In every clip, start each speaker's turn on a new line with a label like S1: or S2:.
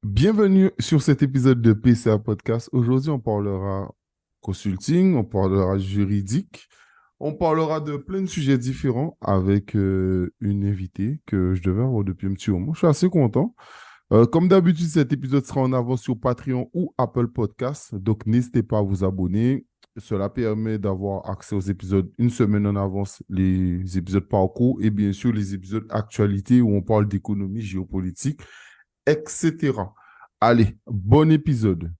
S1: Bienvenue sur cet épisode de PCA Podcast. Aujourd'hui, on parlera consulting, on parlera juridique, on parlera de plein de sujets différents avec une invitée que je devais avoir depuis un petit moment. Je suis assez content. Comme d'habitude, cet épisode sera en avance sur Patreon ou Apple Podcast. Donc, n'hésitez pas à vous abonner. Cela permet d'avoir accès aux épisodes une semaine en avance, les épisodes parcours et bien sûr les épisodes actualité où on parle d'économie, géopolitique, etc. Allez, bon épisode.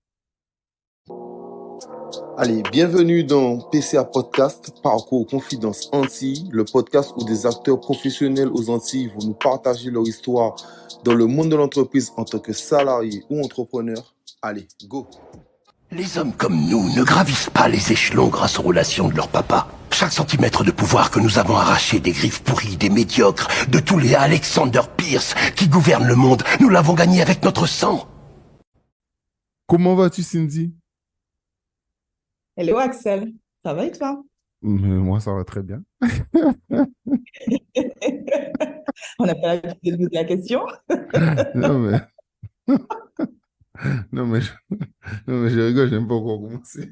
S2: Allez, bienvenue dans PCA Podcast, Parcours Confidence Antilles, le podcast où des acteurs professionnels aux Antilles vont nous partager leur histoire dans le monde de l'entreprise en tant que salariés ou entrepreneurs. Allez, go!
S3: Les hommes comme nous ne gravissent pas les échelons grâce aux relations de leur papa. Chaque centimètre de pouvoir que nous avons arraché des griffes pourries, des médiocres, de tous les Alexander Pierce qui gouvernent le monde, nous l'avons gagné avec notre sang.
S1: Comment vas-tu, Cindy?
S4: Hello Axel, ça va et toi?
S1: Moi, ça va très bien.
S4: On n'a pas l'habitude de poser la question.
S1: Non, mais, non, mais, je, non, mais je rigole, j'aime pas encore commencer.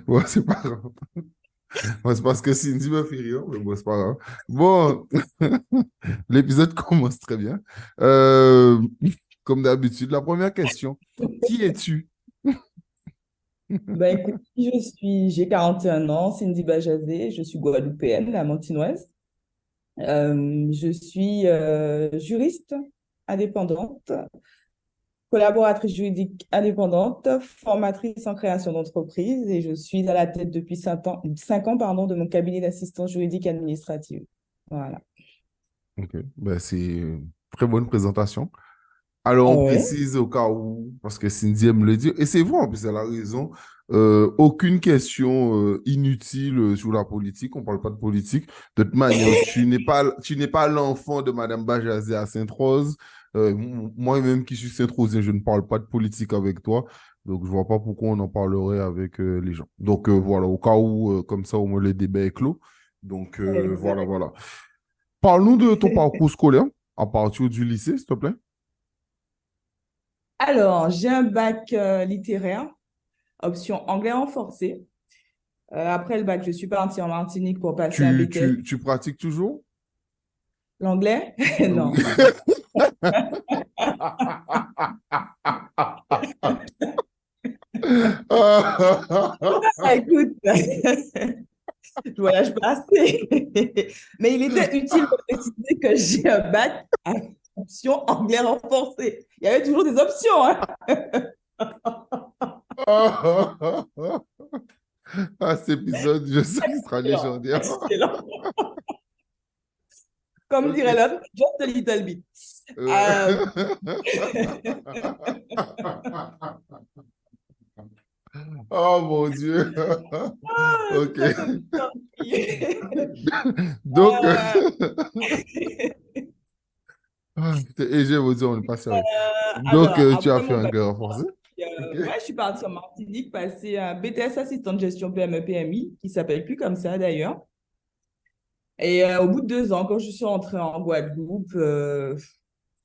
S1: Bon, c'est pas grave. Bon, c'est parce que Cindy me fait rire, mais bon, c'est pas grave. Bon, l'épisode commence très bien. Euh, Comme d'habitude, la première question. Qui es-tu?
S4: Ben écoute, j'ai 41 ans, Cindy Bajazé, je suis guadeloupéenne, la Montinoise. Je suis juriste indépendante, collaboratrice juridique indépendante, formatrice en création d'entreprise et je suis à la tête depuis 5 ans, pardon, de mon cabinet d'assistance juridique administrative. Voilà.
S1: Ok, ben, c'est une très bonne présentation. Alors, on
S4: Ouais.
S1: précise au cas où, parce que Cindy aime le dire, et c'est vrai, en plus, elle a raison, aucune question inutile sur la politique, on ne parle pas de politique. De toute manière, tu n'es pas l'enfant de Madame Bajazé à Sainte-Rose. Moi-même qui suis Sainte-Rosien, je ne parle pas de politique avec toi, donc je ne vois pas pourquoi on en parlerait avec les gens. Donc voilà, au cas où, comme ça, au moins le débat est clos. Donc voilà,
S4: Exact.
S1: voilà. Parle-nous de ton parcours scolaire à partir du lycée, s'il te plaît.
S4: Alors, j'ai un bac littéraire, option anglais renforcé. Après le bac, je suis partie en Martinique pour passer un
S1: Tu,
S4: BTS.
S1: tu, tu pratiques toujours?
S4: L'anglais?
S1: Oui.
S4: Non. Ah, écoute, je voyage pas assez. Mais il était utile de préciser que j'ai un bac à option anglais renforcé. Il y avait toujours des options, hein.
S1: Ah, cet épisode, je sais qu'il sera
S4: Excellent,
S1: légendaire.
S4: excellent. Comme dirait
S1: Ok.
S4: l'autre, just a little bit.
S1: Euh,
S4: Euh,
S1: Oh mon Dieu. Ok.
S4: c'est pas comme ça.
S1: Donc,
S4: Euh,
S1: et je vais vous dire, on n'est pas sérieux. Donc,
S4: alors,
S1: tu as
S4: après
S1: fait
S4: mon
S1: un
S4: bac,
S1: gars renforcé? Ok.
S4: ouais, je suis partie en Martinique passer un BTS assistant de gestion PME-PMI, qui s'appelle plus comme ça d'ailleurs. Et au bout de 2 ans, quand je suis rentrée en Guadeloupe,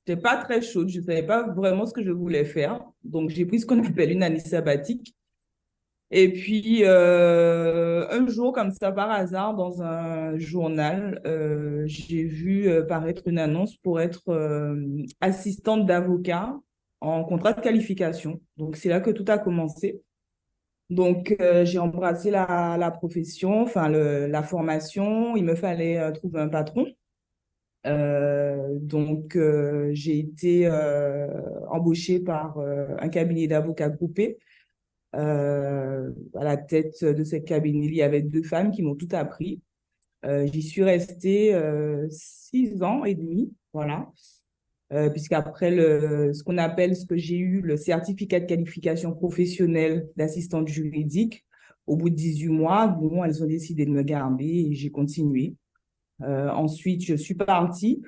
S4: j'étais pas très chaude, je ne savais pas vraiment ce que je voulais faire. Donc, j'ai pris ce qu'on appelle une année sabbatique. Et puis, un jour, comme ça, par hasard, dans un journal, j'ai vu paraître une annonce pour être assistante d'avocat en contrat de qualification. Donc, c'est là que tout a commencé. Donc, j'ai embrassé la profession, enfin, la formation. Il me fallait trouver un patron. Donc, j'ai été embauchée par un cabinet d'avocats groupés. À la tête de ce cabinet, il y avait 2 femmes qui m'ont tout appris. J'y suis restée 6 ans et demi, voilà. Puisqu'après ce qu'on appelle, ce que j'ai eu, le certificat de qualification professionnelle d'assistante juridique, au bout de 18 mois, bon, elles ont décidé de me garder et j'ai continué. Ensuite, je suis partie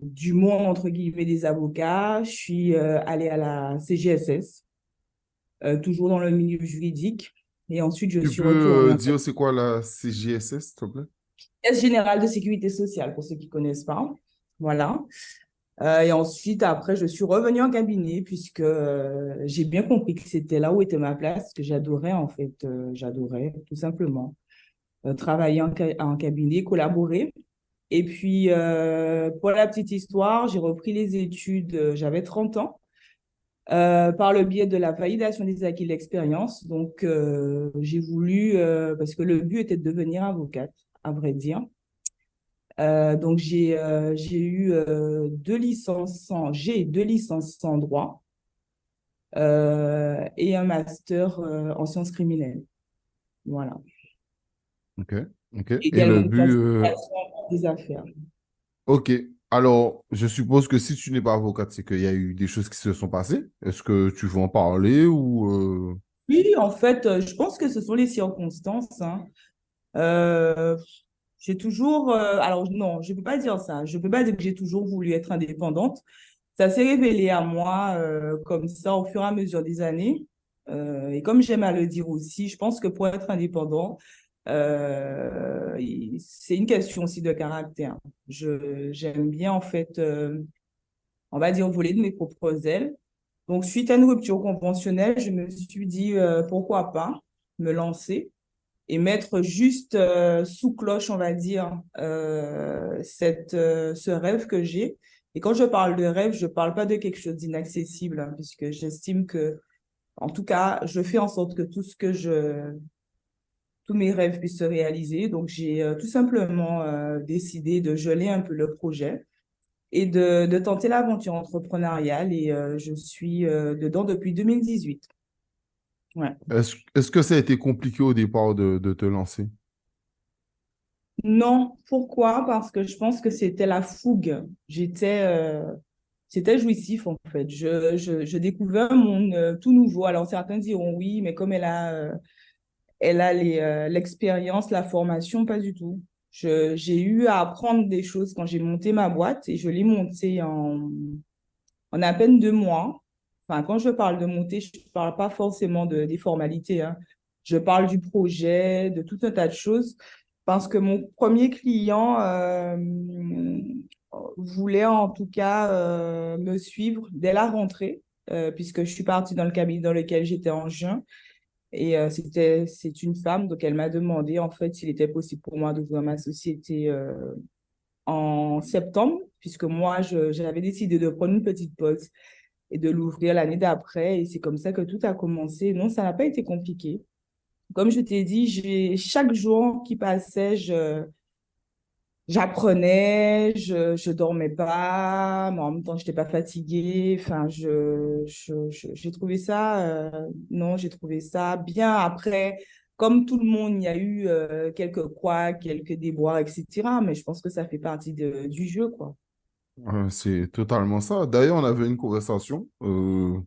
S4: du monde, entre guillemets, des avocats. Je suis allée à la CGSS, toujours dans le milieu juridique. Et ensuite, je
S1: Tu
S4: suis
S1: peux
S4: retournée.
S1: dire c'est quoi la CGSS, s'il te plaît?
S4: Caisse générale de sécurité sociale, pour ceux qui ne connaissent pas. Voilà. Et ensuite, après, je suis revenue en cabinet puisque j'ai bien compris que c'était là où était ma place, que j'adorais en fait. J'adorais tout simplement travailler en cabinet, collaborer. Et puis, pour la petite histoire, j'ai repris les études, j'avais 30 ans, par le biais de la validation des acquis de l'expérience. Donc, j'ai voulu, parce que le but était de devenir avocate, à vrai dire. Donc, j'ai eu j'ai 2 licences en droit et un master en sciences criminelles. Voilà.
S1: Ok, ok. Et
S4: Également
S1: le
S4: une
S1: but,
S4: classification des affaires.
S1: ok. Alors, je suppose que si tu n'es pas avocate, c'est qu'il y a eu des choses qui se sont passées. Est-ce que tu veux en parler ou
S4: Oui, en fait, je pense que ce sont les circonstances, hein. Euh, j'ai toujours, alors non, je ne peux pas dire ça. Je ne peux pas dire que j'ai toujours voulu être indépendante. Ça s'est révélé à moi comme ça au fur et à mesure des années. Et comme j'aime à le dire aussi, je pense que pour être indépendant, c'est une question aussi de caractère. J'aime bien en fait, on va dire, voler de mes propres ailes. Donc, suite à une rupture conventionnelle, je me suis dit pourquoi pas me lancer et mettre juste sous cloche, on va dire, ce rêve que j'ai. Et quand je parle de rêve, je ne parle pas de quelque chose d'inaccessible, hein, puisque j'estime que, en tout cas, je fais en sorte que tous mes rêves puissent se réaliser. Donc, j'ai tout simplement décidé de geler un peu le projet et de tenter l'aventure entrepreneuriale. Et je suis dedans depuis 2018. Ouais.
S1: est-ce que ça a été compliqué au départ de te lancer?
S4: Non, pourquoi? Parce que je pense que c'était la fougue. C'était jouissif en fait. Je découvrais un monde tout nouveau. Alors certains diront oui, mais comme elle a l'expérience, la formation, pas du tout. J'ai eu à apprendre des choses quand j'ai monté ma boîte et je l'ai montée en à peine 2 mois. Enfin, quand je parle de monter, je ne parle pas forcément des formalités, hein. Je parle du projet, de tout un tas de choses, parce que mon premier client voulait en tout cas me suivre dès la rentrée, puisque je suis partie dans le cabinet dans lequel j'étais en juin. Et c'est une femme, donc elle m'a demandé en fait s'il était possible pour moi d'ouvrir ma société en septembre, puisque moi, j'avais décidé de prendre une petite pause et de l'ouvrir l'année d'après. Et c'est comme ça que tout a commencé. Non, ça n'a pas été compliqué. Comme je t'ai dit, chaque jour qui passait, j'apprenais, je dormais pas, mais en même temps, je n'étais pas fatiguée. Enfin, j'ai trouvé ça, non, j'ai trouvé ça bien. Après, comme tout le monde, il y a eu quelques couacs, quelques déboires, etc. Mais je pense que ça fait partie du jeu, quoi.
S1: C'est totalement ça. D'ailleurs, on avait une conversation où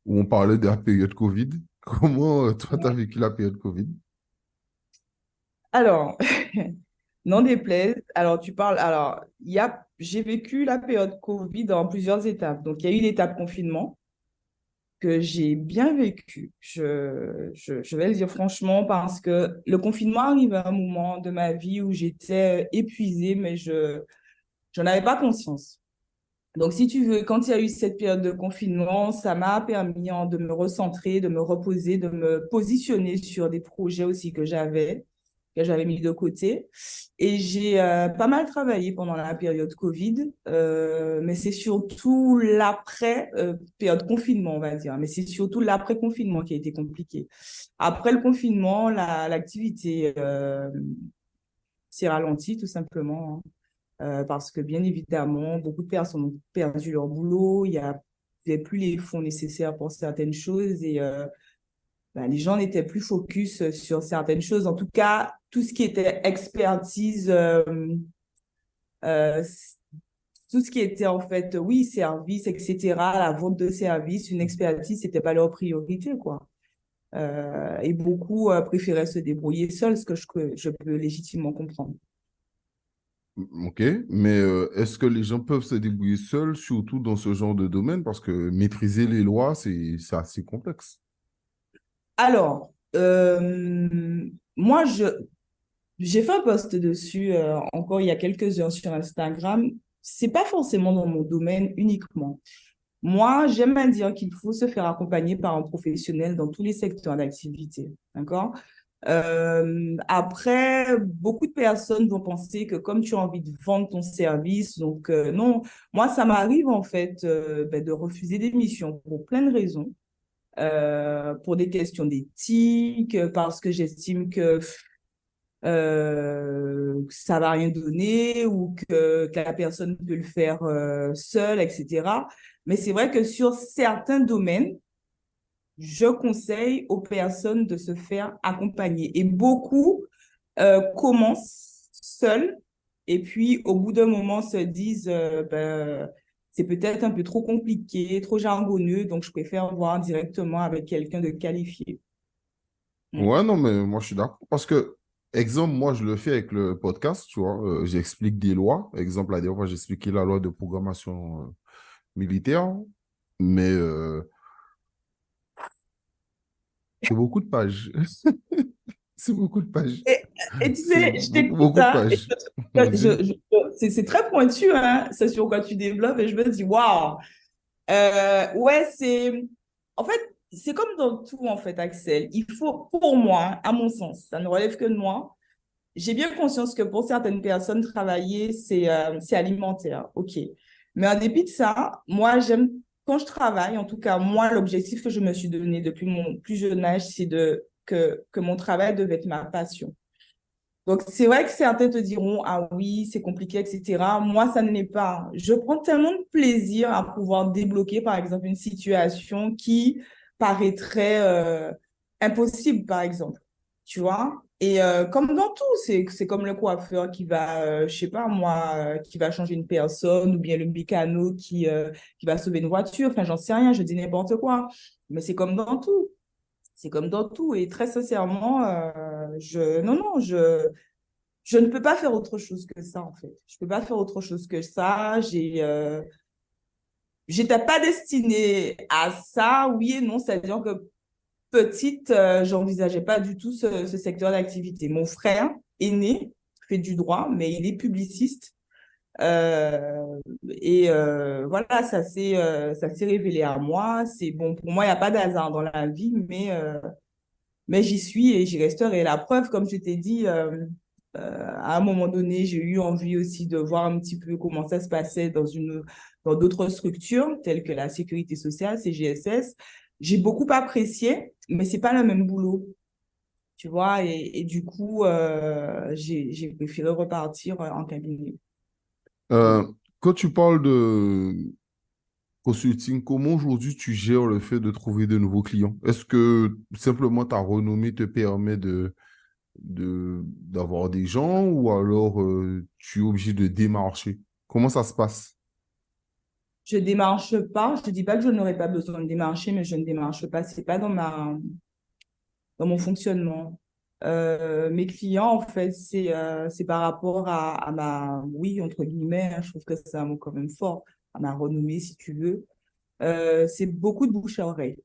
S1: on parlait de la période Covid. Comment toi, tu as vécu la période Covid?
S4: Alors, n'en déplaise. Alors, j'ai vécu la période Covid en plusieurs étapes. Donc, il y a eu l'étape confinement que j'ai bien vécu. Je vais le dire franchement parce que le confinement arrive à un moment de ma vie où j'étais épuisée, mais j'en avais pas conscience. Donc, si tu veux, quand il y a eu cette période de confinement, ça m'a permis de me recentrer, de me reposer, de me positionner sur des projets aussi que j'avais mis de côté. Et j'ai pas mal travaillé pendant la période Covid, mais c'est surtout période confinement, on va dire, mais c'est surtout l'après-confinement qui a été compliqué. Après le confinement, l'activité s'est ralentie tout simplement, hein. Parce que bien évidemment, beaucoup de personnes ont perdu leur boulot, il n'y avait plus les fonds nécessaires pour certaines choses et les gens n'étaient plus focus sur certaines choses. En tout cas, tout ce qui était expertise, euh, tout ce qui était en fait, oui, service, etc., la vente de services, une expertise, c'était pas leur priorité, quoi. Et beaucoup préféraient se débrouiller seuls, que je peux légitimement comprendre.
S1: Ok, mais est-ce que les gens peuvent se débrouiller seuls, surtout dans ce genre de domaine? Parce que maîtriser les lois, c'est assez complexe.
S4: Alors, moi, J'ai fait un post dessus encore il y a quelques heures sur Instagram. C'est pas forcément dans mon domaine uniquement. Moi, j'aime bien dire qu'il faut se faire accompagner par un professionnel dans tous les secteurs d'activité. D'accord? Après, beaucoup de personnes vont penser que comme tu as envie de vendre ton service, donc non, moi, ça m'arrive en fait de refuser des missions pour plein de raisons. Pour des questions d'éthique, parce que j'estime que ça va rien donner ou que la personne peut le faire seule, etc. Mais c'est vrai que sur certains domaines, je conseille aux personnes de se faire accompagner. Et beaucoup commencent seuls et puis au bout d'un moment se disent c'est peut-être un peu trop compliqué, trop jargonneux, donc je préfère voir directement avec quelqu'un de qualifié. Mm.
S1: Ouais, non, mais moi, je suis d'accord. Parce que, exemple, moi, je le fais avec le podcast, tu vois. J'explique des lois. Exemple, la dernière fois, j'ai expliqué la loi de programmation militaire. Mais c'est beaucoup de pages. C'est beaucoup de pages.
S4: Et, et tu
S1: C'est
S4: sais, je
S1: beaucoup,
S4: t'écoute,
S1: beaucoup de
S4: hein, et
S1: pages. Vas-y.
S4: c'est très pointu, hein, c'est sur quoi tu développes, et je me dis, waouh, ouais, en fait, c'est comme dans tout, en fait, Axel. Il faut, pour moi, à mon sens, ça ne relève que de moi, j'ai bien conscience que pour certaines personnes, travailler, c'est alimentaire, ok. Mais en dépit de ça, moi, j'aime, quand je travaille, en tout cas, moi, l'objectif que je me suis donné depuis mon plus jeune âge, c'est que mon travail devait être ma passion. Donc, c'est vrai que certains te diront, ah oui, c'est compliqué, etc. Moi, ça ne l'est pas. Je prends tellement de plaisir à pouvoir débloquer, par exemple, une situation qui paraîtrait impossible, par exemple. Tu vois? Et comme dans tout, c'est comme le coiffeur qui va, je sais pas moi, qui va changer une personne, ou bien le mécano qui va sauver une voiture. Enfin, j'en sais rien, je dis n'importe quoi. Mais c'est comme dans tout. C'est comme dans tout. Et très sincèrement, non, non, je ne peux pas faire autre chose que ça, en fait. Je ne peux pas faire autre chose que ça. J'étais pas destinée à ça, oui et non. C'est-à-dire que petite, j'envisageais pas du tout ce secteur d'activité. Mon frère aîné fait du droit, mais il est publiciste. Voilà, ça s'est révélé à moi. C'est bon, pour moi, il n'y a pas de hasard dans la vie, mais j'y suis et j'y resterai. La preuve, comme je t'ai dit, à un moment donné, j'ai eu envie aussi de voir un petit peu comment ça se passait dans d'autres structures telles que la sécurité sociale, CGSS. J'ai beaucoup apprécié, mais c'est pas le même boulot, tu vois. Et du coup, j'ai préféré repartir en cabinet.
S1: Euh, Quand tu parles de consulting, comment aujourd'hui tu gères le fait de trouver de nouveaux clients? Est-ce que simplement ta renommée te permet d'avoir des gens ou alors tu es obligé de démarcher? Comment ça se passe?
S4: Je démarche pas. Je dis pas que je n'aurais pas besoin de démarcher, mais je ne démarche pas. C'est pas dans mon fonctionnement. Mes clients, en fait, c'est par rapport à ma, oui, entre guillemets, hein, je trouve que c'est un mot quand même fort, à ma renommée, si tu veux. C'est beaucoup de bouche à oreille.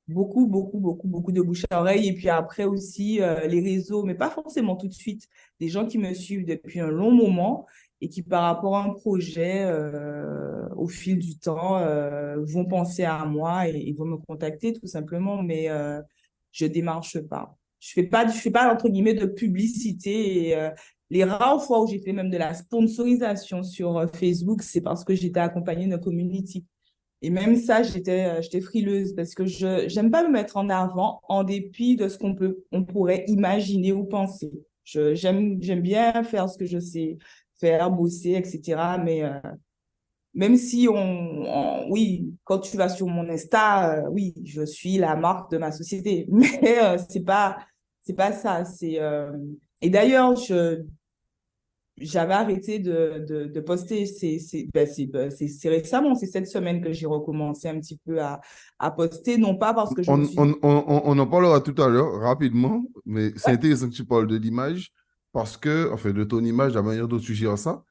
S4: Beaucoup, beaucoup, beaucoup, beaucoup de bouche à oreille. Et puis après aussi, les réseaux, mais pas forcément tout de suite. Des gens qui me suivent depuis un long moment et qui, par rapport à un projet, au fil du temps, vont penser à moi et vont me contacter tout simplement. Mais je démarche pas. Je fais pas, entre guillemets, de publicité. Et, les rares fois où j'ai fait même de la sponsorisation sur Facebook, c'est parce que j'étais accompagnée d'un community. Et même ça, j'étais frileuse parce que j'aime pas me mettre en avant en dépit de ce on pourrait imaginer ou penser. J'aime bien faire ce que je sais faire, bosser, etc. Mais même si oui, quand tu vas sur mon Insta, oui, je suis la marque de ma société. Mais c'est pas ça. Et d'ailleurs, j'avais arrêté de poster. C'est récemment, c'est cette semaine que j'ai recommencé un petit peu à poster, non pas parce que je me suis dit,
S1: On en parlera tout à l'heure, rapidement, mais c'est
S4: ouais,
S1: intéressant que tu parles de l'image parce que, enfin, de ton image, la manière dont tu gères ça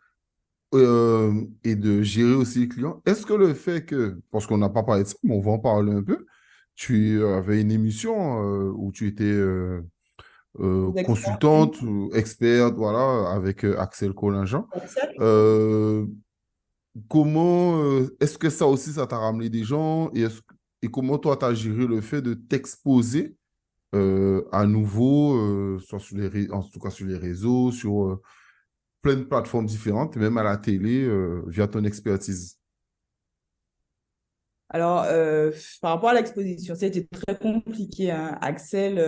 S1: et de gérer aussi les clients. Est-ce que le fait que, parce qu'on n'a pas parlé de ça, mais on va en parler un peu, tu avais une émission où tu étais
S4: Des expertises.
S1: consultante, experte, voilà, avec Axel Collingent.
S4: Excel.
S1: Euh, Comment, est-ce que ça aussi, ça t'a ramené des gens et comment toi, tu as géré le fait de t'exposer à nouveau, soit en tout cas sur les réseaux, sur plein de plateformes différentes, et même à la télé, via ton expertise?
S4: Alors, par rapport à l'exposition, c'était très compliqué, hein. Axel,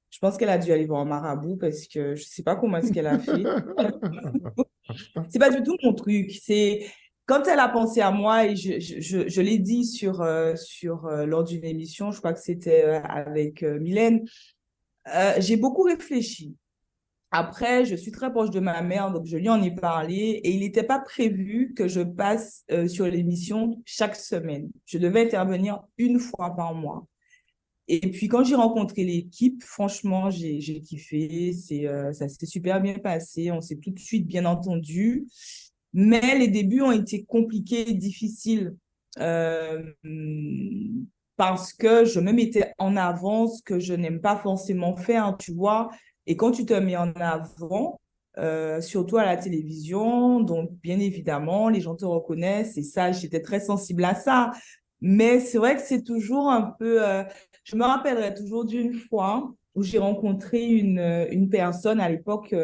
S4: je pense qu'elle a dû aller voir un marabout parce que je ne sais pas comment est-ce qu'elle a fait. C'est pas du tout mon truc. C'est quand elle a pensé à moi et je l'ai dit lors d'une émission, je crois que c'était avec Mylène, j'ai beaucoup réfléchi. Après, je suis très proche de ma mère, donc je lui en ai parlé et il n'était pas prévu que je passe sur l'émission chaque semaine. Je devais intervenir une fois par mois. Et puis, quand j'ai rencontré l'équipe, franchement, j'ai kiffé. Ça s'est super bien passé. On s'est tout de suite bien entendu. Mais les débuts ont été compliqués et difficiles euh, parce que je me mettais en avant ce que je n'aime pas forcément faire, tu vois. Et quand tu te mets en avant, surtout à la télévision, donc bien évidemment, les gens te reconnaissent et ça, j'étais très sensible à ça. Mais c'est vrai que c'est toujours un peu... je me rappellerai toujours d'une fois où j'ai rencontré une personne à l'époque,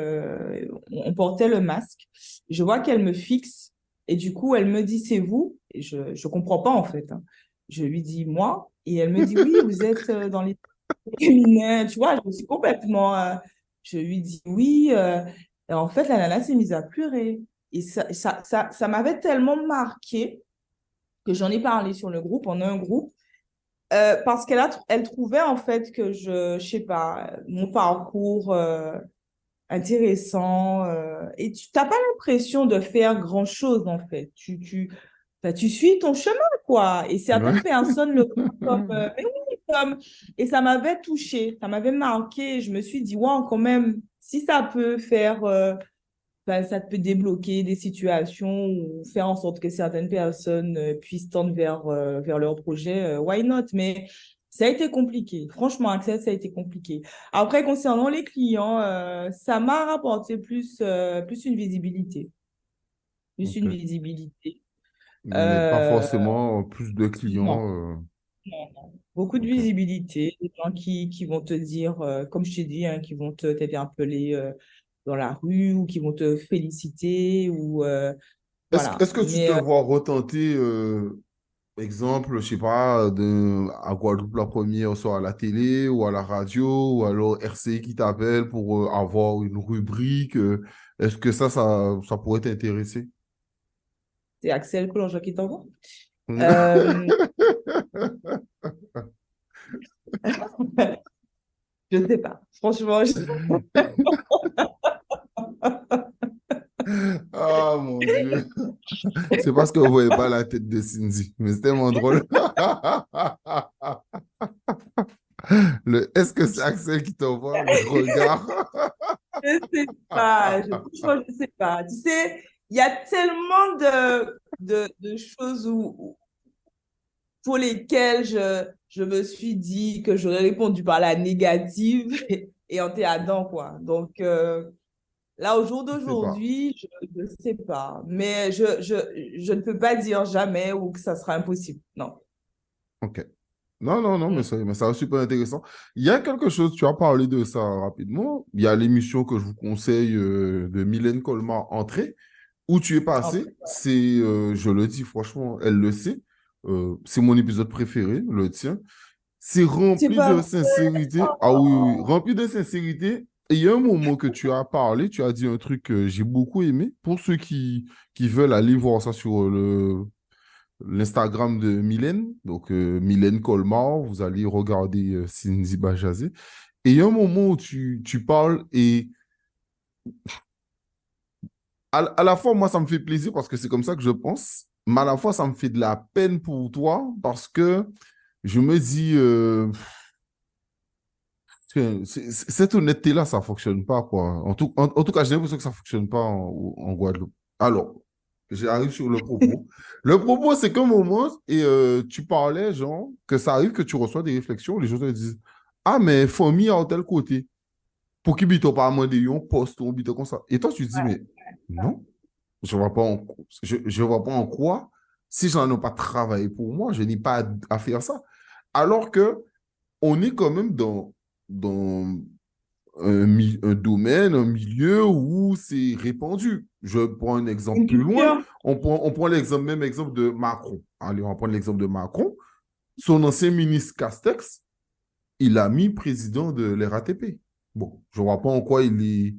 S4: on portait le masque. Je vois qu'elle me fixe et du coup, elle me dit, c'est vous? Et je ne comprends pas en fait, hein. Je lui dis, moi? Et elle me dit, oui, vous êtes dans les féminins, tu vois, je me suis complètement... je lui dis, oui. Et en fait, la nana s'est mise à pleurer. Et ça m'avait tellement marqué que j'en ai parlé sur le groupe, on a un groupe, parce elle trouvait en fait que je sais pas, mon parcours intéressant, et tu n'as pas l'impression de faire grand-chose en fait. Bah, tu suis ton chemin, quoi. Et
S1: Ouais.
S4: certaines personnes le voient comme, mais oui, comme, et ça m'avait touchée, ça m'avait marqué. Je me suis dit, wow, quand même, si ça peut faire, enfin, ça peut débloquer des situations ou faire en sorte que certaines personnes puissent tendre vers leur projet, why not? Mais ça a été compliqué. Franchement, Access, ça a été compliqué. Après, concernant les clients, ça m'a rapporté plus une visibilité. Plus une
S1: Ok.
S4: visibilité.
S1: Mais pas
S4: Euh,
S1: forcément plus de
S4: non,
S1: clients.
S4: non, non. Beaucoup de
S1: Ok.
S4: visibilité. Des gens qui vont te dire, comme je t'ai dit, hein, qui vont t'interpeller dans la rue ou qui vont te féliciter ou voilà.
S1: Est-ce que tu te
S4: Mais
S1: vois retenter, exemple, je sais pas, à Guadeloupe la première, soit à la télé ou à la radio, ou alors RCI qui t'appelle pour avoir une rubrique. Est-ce que ça pourrait t'intéresser?
S4: c'est Axel Collonges qui t'envoie. Euh, je sais pas. Franchement,
S1: Ah mon Dieu. C'est parce que vous voyez pas la tête de Cindy, mais c'est tellement drôle. Est-ce que c'est Axel qui t'envoie le regard?
S4: je sais pas. Franchement, je sais pas. Tu sais, il y a tellement de choses pour lesquelles je me suis dit que j'aurais répondu par la négative et en théâtre, quoi. Donc, là, au jour
S1: Je sais pas.
S4: d'aujourd'hui, je ne sais pas. Mais je ne peux pas dire jamais ou que ça sera impossible. Non.
S1: Ok. Non, non, non,
S4: Mm.
S1: mais ça super intéressant. Il y a quelque chose, tu as parlé de ça rapidement. Il y a l'émission que je vous conseille de Mylène Colmar, Entrée, où tu es passé.
S4: Après,
S1: C'est, je le dis franchement, elle le sait. C'est mon épisode préféré, le tien. C'est
S4: c'est
S1: rempli
S4: pas
S1: de
S4: vrai.
S1: sincérité. Ah oui, oui, oui, rempli de sincérité. Et il y a un moment que tu as parlé, tu as dit un truc que j'ai beaucoup aimé. Pour ceux qui veulent aller voir ça sur l'Instagram de Mylène, donc Mylène Colmar, vous allez regarder Cindy Bajazé. Et il y a un moment où tu parles et à la fois, moi, ça me fait plaisir parce que c'est comme ça que je pense, mais à la fois, ça me fait de la peine pour toi parce que je me dis, cette honnêteté-là, ça ne fonctionne pas, quoi. En tout cas, j'ai l'impression que ça ne fonctionne pas en Guadeloupe. Alors, j'arrive sur le propos. Le propos, c'est qu'un moment, et tu parlais, genre, que ça arrive que tu reçois des réflexions, les gens te disent, ah, mais famille à tel côté. pour qui bito pas demander un poste ou bito comme ça. Et toi, tu te dis,
S4: Ouais,
S1: mais non, je vois pas en quoi, si j'en ai pas travaillé pour moi, je n'ai pas à faire ça. Alors que on est quand même dans un domaine, un milieu où c'est répandu. Je prends un exemple
S4: une
S1: plus loin.
S4: culture.
S1: On prend l'exemple, même exemple de Macron. Allez, on va prendre l'exemple de Macron. Son ancien ministre Castex, il a mis président de l'RATP. Bon, je ne vois pas en quoi il est,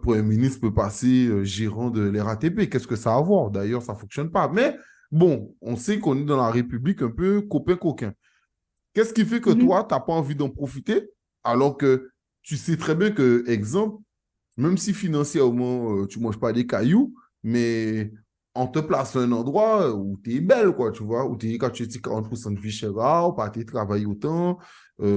S1: Premier ministre peut passer gérant de l'RATP. Qu'est-ce que ça a à voir? D'ailleurs, ça ne fonctionne pas. Mais bon, on sait qu'on est dans la République un peu copain-coquin. Qu'est-ce qui fait que
S4: Mhm.
S1: toi, tu n'as pas envie d'en profiter alors que tu sais très bien que, exemple, même si financièrement, tu ne manges pas des cailloux, mais on te place à un endroit où tu es belle, quoi, tu vois, où quand tu es 40% de vie chère, ou pas tu travailles autant,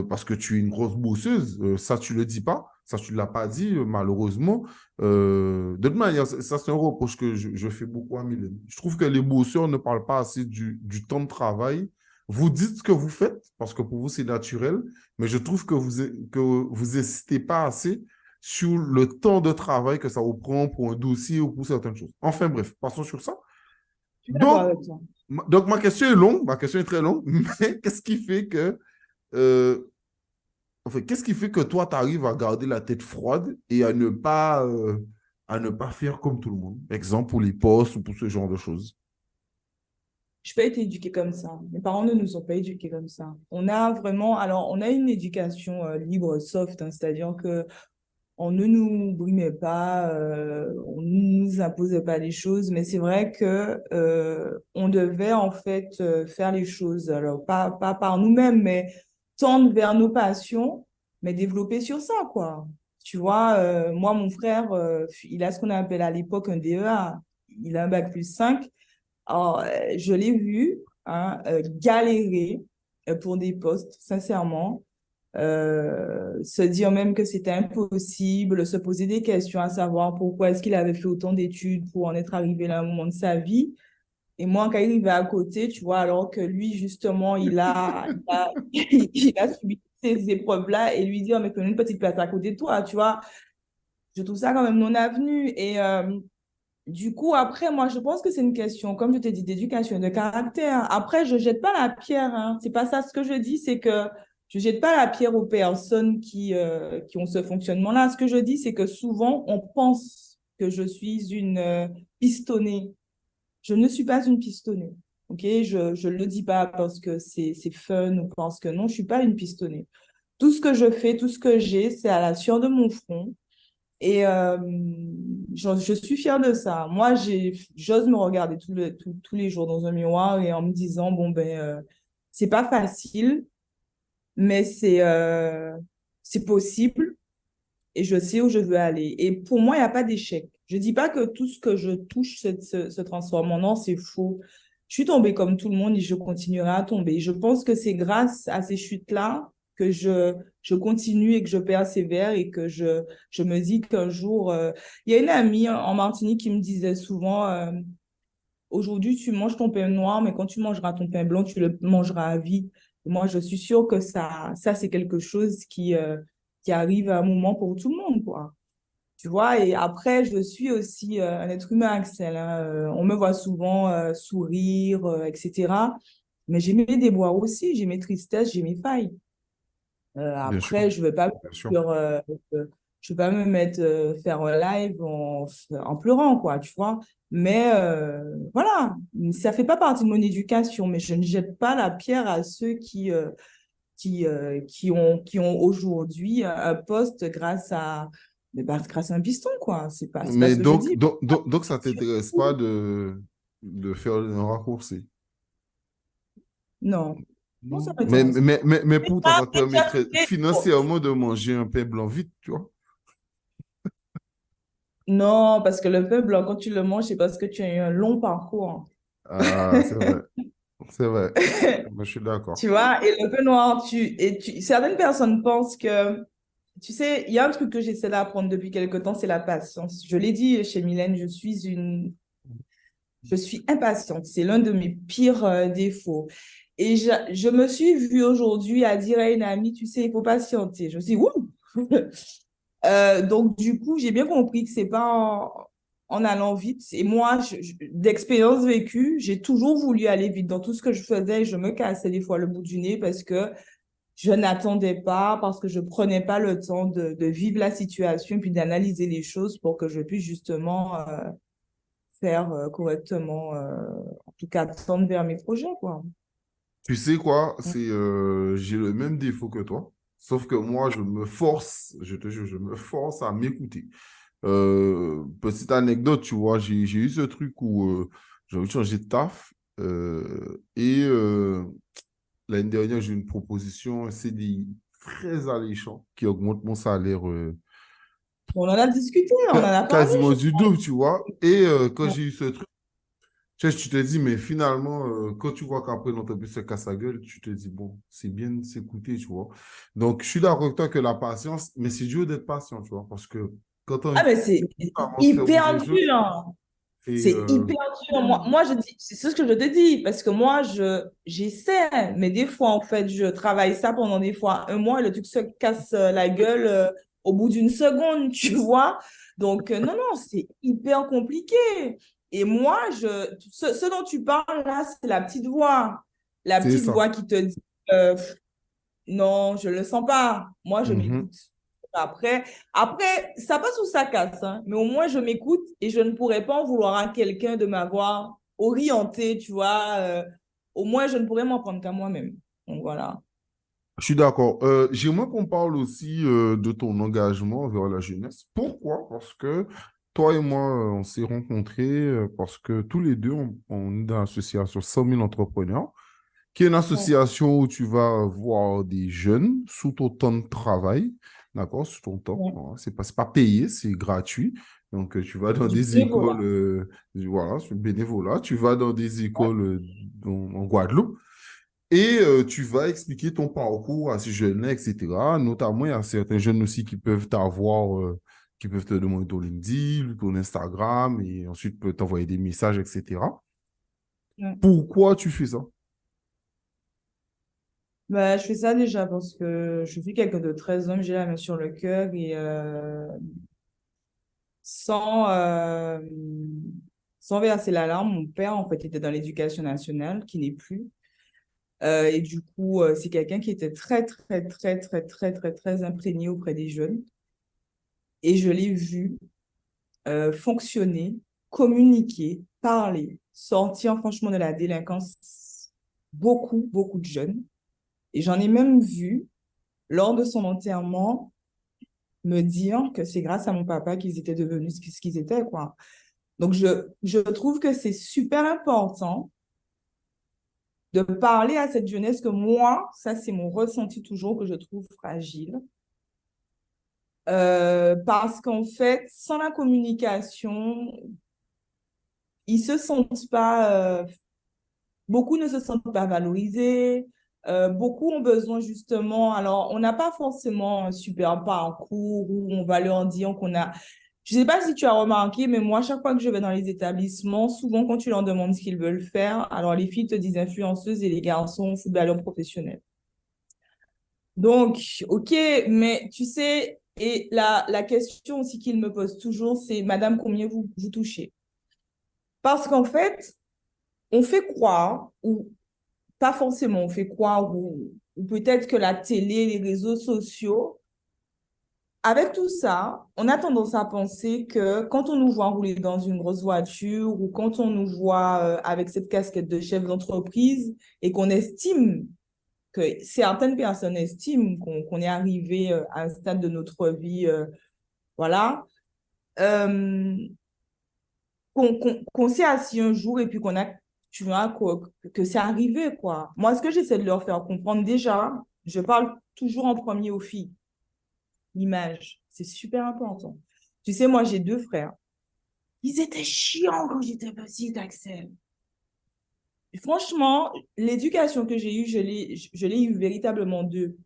S1: parce que tu es une grosse bosseuse. Ça, tu ne le dis pas. Ça, tu ne l'as pas dit, malheureusement. De toute manière, ça, c'est un reproche que je fais beaucoup à Mylène. Je trouve que les bosseurs ne parlent pas assez du temps de travail. Vous dites ce que vous faites, parce que pour vous, c'est naturel, mais je trouve que vous n'insistez pas assez sur le temps de travail que ça vous prend pour un dossier ou pour certaines choses. Enfin bref, passons sur ça.
S4: Je suis d'accord
S1: Donc,
S4: avec toi.
S1: donc ma question est longue, ma question est très longue, mais euh, qu'est-ce qui fait que toi, tu arrives à garder la tête froide et à ne pas faire comme tout le monde? Exemple pour les postes ou pour ce genre de choses.
S4: Je n'ai pas été éduquée comme ça. Mes parents ne nous ont pas éduqués comme ça. On a vraiment, alors, on a une éducation libre, soft, hein, c'est-à-dire que on ne nous brimait pas, on ne nous imposait pas les choses, mais c'est vrai que on devait en fait faire les choses, alors pas par nous-mêmes, mais tendre vers nos passions, mais développer sur ça, quoi. Tu vois, moi, mon frère, il a ce qu'on appelle à l'époque un DEA, il a un bac+5. Alors, je l'ai vu hein, galérer pour des postes, sincèrement se dire même que c'était impossible, se poser des questions à savoir pourquoi est-ce qu'il avait fait autant d'études pour en être arrivé là à un moment de sa vie. Et moi, quand il arrivait à côté, tu vois, alors que lui, justement, il a subi ces épreuves-là et lui dire, mais fais une petite place à côté de toi, tu vois. Je trouve ça quand même non avenu. Et du coup, après, moi, je pense que c'est une question, comme je t'ai dit, d'éducation, de caractère. Après, je jette pas la pierre, hein. C'est pas ça ce que je dis, c'est que je jette pas la pierre aux personnes qui ont ce fonctionnement-là. Ce que je dis, c'est que souvent, on pense que je suis une pistonnée. Je ne suis pas une pistonnée. OK? Je le dis pas parce que c'est fun ou parce que non, je suis pas une pistonnée. Tout ce que je fais, tout ce que j'ai, c'est à la sueur de mon front. Et je suis fière de ça. Moi, j'ose me regarder tous les jours dans un miroir et en me disant, bon, ben, c'est pas facile, mais c'est possible et je sais où je veux aller. Et pour moi, il n'y a pas d'échec. Je dis pas que tout ce que je touche se transforme en or, c'est faux. Je suis tombée comme tout le monde et je continuerai à tomber. Je pense que c'est grâce à ces chutes-là que je continue et que je persévère et que je me dis qu'un jour, il y a une amie en Martinique qui me disait souvent, aujourd'hui, tu manges ton pain noir, mais quand tu mangeras ton pain blanc, tu le mangeras à vie. Et moi, je suis sûre que ça c'est quelque chose qui arrive à un moment pour tout le monde, quoi. Tu vois, et après, je suis aussi un être humain, Axel, hein. On me voit souvent sourire, etc. Mais j'ai mes déboires aussi, j'ai mes tristesses, j'ai mes failles.
S1: Bien sûr,
S4: Après, je ne vais pas
S1: bien sûr.
S4: sur, je vais pas me mettre faire un live en pleurant, quoi, tu vois. Mais voilà, ça fait pas partie de mon éducation, mais je ne jette pas la pierre à ceux qui ont aujourd'hui un poste grâce à un piston, quoi. C'est pas
S1: Mais
S4: ce que je dis.
S1: donc ça ne t'intéresse pas de faire un raccourci.
S4: Non, non, ça
S1: Non.
S4: m'intéresse pas.
S1: Mais
S4: C'est
S1: pourtant,
S4: pas
S1: ça te
S4: déjà
S1: permettrait
S4: fait.
S1: financièrement de manger un pain blanc vite, tu vois.
S4: Non, parce que le pain blanc, quand tu le manges, c'est parce que tu as eu un long parcours.
S1: Ah, c'est vrai, c'est vrai. Moi, je suis d'accord.
S4: Tu vois, et le peu noir, certaines personnes pensent que, tu sais, il y a un truc que j'essaie d'apprendre depuis quelque temps, c'est la patience. Je l'ai dit chez Mylène, je suis impatiente. C'est l'un de mes pires défauts. Et je me suis vue aujourd'hui à dire à une amie, tu sais, il faut patienter. Je me suis dit, ouh! Donc, du coup, j'ai bien compris que c'est pas en allant vite. Et moi, d'expérience vécue, j'ai toujours voulu aller vite dans tout ce que je faisais. Je me cassais des fois le bout du nez parce que je n'attendais pas, parce que je prenais pas le temps de vivre la situation puis d'analyser les choses pour que je puisse justement faire correctement, en tout cas, tendre vers mes projets, quoi.
S1: Tu sais quoi, j'ai le même défaut que toi, sauf que moi, je te jure, je me force à m'écouter. Petite anecdote, tu vois, j'ai eu ce truc où j'ai envie de changer de taf et l'année dernière, j'ai eu une proposition, un CDI très alléchant qui augmente mon salaire
S4: On en a discuté, on en a parlé,
S1: quasiment
S4: je
S1: du
S4: crois.
S1: double, tu vois. Quand j'ai eu ce truc, tu te dis, mais finalement, quand tu vois qu'après l'entreprise se casse la gueule, tu te dis, bon, c'est bien de s'écouter, tu vois. Donc, je suis d'accord avec toi que la patience, mais c'est dur d'être patient, tu vois, parce que quand tu as
S4: Ah,
S1: envie
S4: mais c'est
S1: vraiment de faire bouger
S4: hyper
S1: les choses,
S4: dur.
S1: et
S4: C'est hyper dur. Moi, je dis, c'est ce que je te dis, parce que moi, j'essaie, mais des fois, en fait, je travaille ça pendant des fois un mois et le truc se casse la gueule au bout d'une seconde, tu vois. Donc, non, non, c'est hyper compliqué. Et moi, ce dont tu parles là, c'est la petite voix. La
S1: c'est
S4: petite
S1: ça.
S4: voix qui te dit, euh, non, je le sens pas. Moi, je
S1: Mhm.
S4: m'écoute. Après, ça passe ou ça casse, hein, mais au moins, je m'écoute et je ne pourrais pas en vouloir à quelqu'un de m'avoir orienté, tu vois. Au moins, je ne pourrais m'en prendre qu'à moi-même. Donc, voilà.
S1: Je suis d'accord. J'aimerais qu'on parle aussi de ton engagement vers la jeunesse. Pourquoi? Parce que toi et moi, on s'est rencontrés parce que tous les deux, on est dans l'association 100 000 entrepreneurs, qui est une
S4: Ouais,
S1: association où tu vas voir des jeunes sous ton temps de travail, d'accord, sous ton temps.
S4: ouais.
S1: Hein. C'est pas payé, c'est gratuit. Donc, tu vas dans
S4: Du
S1: des écoles,
S4: bénévolat.
S1: voilà, c'est bénévolat. Tu vas dans des
S4: Ouais,
S1: écoles en Guadeloupe. Et tu vas expliquer ton parcours à ces jeunes-là, etc. Notamment, il y a certains jeunes aussi qui peuvent t'avoir, qui peuvent te demander ton LinkedIn, ton Instagram, et ensuite peuvent t'envoyer des messages, etc.
S4: ouais.
S1: Pourquoi tu fais ça?
S4: Bah, je fais ça déjà parce que je suis quelqu'un de très humble, j'ai la main sur le cœur et sans, euh, sans verser l'alarme, mon père, en fait, était dans l'éducation nationale, qui n'est plus. Et du coup, c'est quelqu'un qui était très, très, très, très, très, très, très imprégné auprès des jeunes. Et je l'ai vu fonctionner, communiquer, parler, sortir franchement de la délinquance beaucoup, beaucoup de jeunes. Et j'en ai même vu, lors de son enterrement, me dire que c'est grâce à mon papa qu'ils étaient devenus ce qu'ils étaient, quoi. Donc, je trouve que c'est super important de parler à cette jeunesse que moi, ça c'est mon ressenti toujours que je trouve fragile. Parce qu'en fait, sans la communication, ils se sentent pas, beaucoup ne se sentent pas valorisés. Beaucoup ont besoin justement, alors on n'a pas forcément un super parcours où on va leur dire qu'on a, je sais pas si tu as remarqué, mais moi, chaque fois que je vais dans les établissements, souvent quand tu leur demandes ce qu'ils veulent faire, alors les filles te disent influenceuses et les garçons footballeurs professionnels. Donc, OK, mais tu sais, et la question aussi qu'ils me posent toujours, c'est Madame, combien vous touchez? Parce qu'en fait, on fait croire, ou pas forcément, on fait croire, ou peut-être que la télé, les réseaux sociaux, avec tout ça, on a tendance à penser que quand on nous voit rouler dans une grosse voiture ou quand on nous voit avec cette casquette de chef d'entreprise et qu'on estime que certaines personnes estiment qu'on est arrivé à un stade de notre vie, voilà, euh, qu'on s'est assis un jour et puis qu'on a, tu vois, que c'est arrivé, quoi. Moi, ce que j'essaie de leur faire comprendre déjà, je parle toujours en premier aux filles, l'image, c'est super important. Tu sais, moi, j'ai deux frères. Ils étaient chiants quand j'étais petite, Axel. Et franchement, l'éducation que j'ai eue, je l'ai eue véritablement d'eux.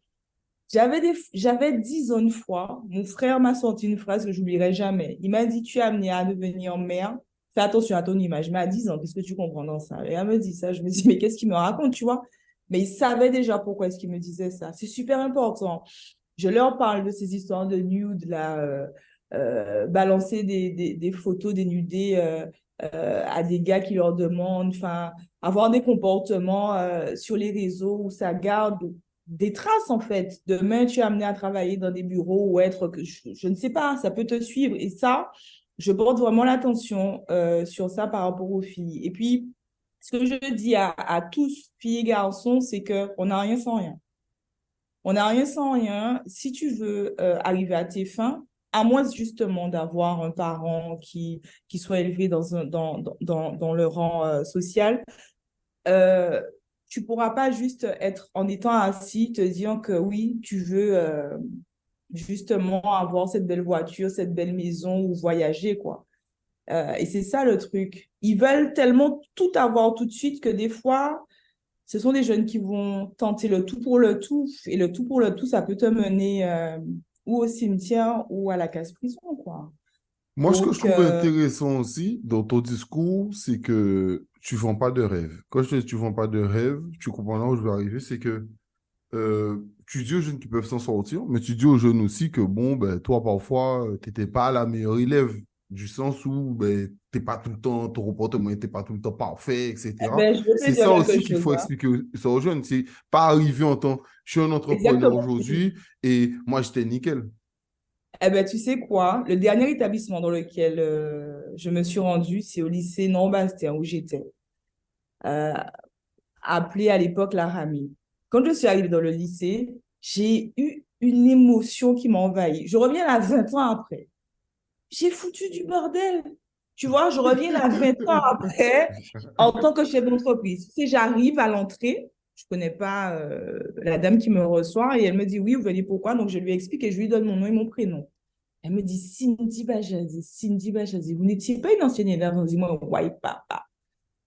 S4: J'avais 10 ans une fois, mon frère m'a sorti une phrase que j'oublierai jamais. Il m'a dit, tu es amené à devenir mère. Fais attention à ton image. Mais à 10 ans, qu'est-ce que tu comprends dans ça? Et elle me dit ça. Je me dis, mais qu'est-ce qu'il me raconte, tu vois? Mais il savait déjà pourquoi est-ce qu'il me disait ça. C'est super important. Je leur parle de ces histoires de nude, là, balancer des photos dénudées à des gars qui leur demandent, enfin, avoir des comportements sur les réseaux où ça garde des traces, en fait. Demain, tu es amené à travailler dans des bureaux ou être, je ne sais pas, ça peut te suivre. Et ça, je porte vraiment l'attention sur ça par rapport aux filles. Et puis, ce que je dis à tous, filles et garçons, c'est qu'on n'a rien sans rien. On n'a rien sans rien. Si tu veux arriver à tes fins, à moins justement d'avoir un parent qui soit élevé dans le rang social, euh, tu ne pourras pas juste être en étant assis, te dire que oui, tu veux justement avoir cette belle voiture, cette belle maison ou voyager, quoi. Et c'est ça le truc. Ils veulent tellement tout avoir tout de suite que des fois, ce sont des jeunes qui vont tenter le tout pour le tout. Et le tout pour le tout, ça peut te mener ou au cimetière ou à la casse-prison, quoi.
S1: Moi, ce que je
S4: Donc,
S1: trouve intéressant aussi dans ton discours, c'est que tu vends pas de rêve. Quand je te dis tu vends pas de rêve, tu comprends là où je veux arriver, c'est que tu dis aux jeunes qui peuvent s'en sortir, mais tu dis aux jeunes aussi que, bon, ben, toi, parfois, tu n'étais pas la meilleure élève, du sens où ben, t'es pas tout le temps, ton comportement n'était pas tout le temps parfait, etc.
S4: ben, je veux
S1: C'est
S4: te dire
S1: ça
S4: quelque
S1: aussi qu'il
S4: chose,
S1: faut
S4: hein.
S1: expliquer ça aux jeunes. C'est pas arriver en tant, je suis un entrepreneur
S4: Exactement.
S1: aujourd'hui et moi, j'étais nickel.
S4: Eh ben, tu sais quoi? Le dernier établissement dans lequel je me suis rendue, c'est au lycée Normandie, où j'étais, euh, appelé à l'époque la Rami. Quand je suis arrivée dans le lycée, j'ai eu une émotion qui m'a envahie. Je reviens à 20 ans après. J'ai foutu du bordel. Tu vois, je reviens là 20 ans après en tant que chef d'entreprise. Si j'arrive à l'entrée, je ne connais pas la dame qui me reçoit et elle me dit oui, vous venez pourquoi? Donc je lui explique et je lui donne mon nom et mon prénom. Elle me dit Cindy Bajazi, vous n'étiez pas une ancienne élève? Elle me dit moi, oui, papa.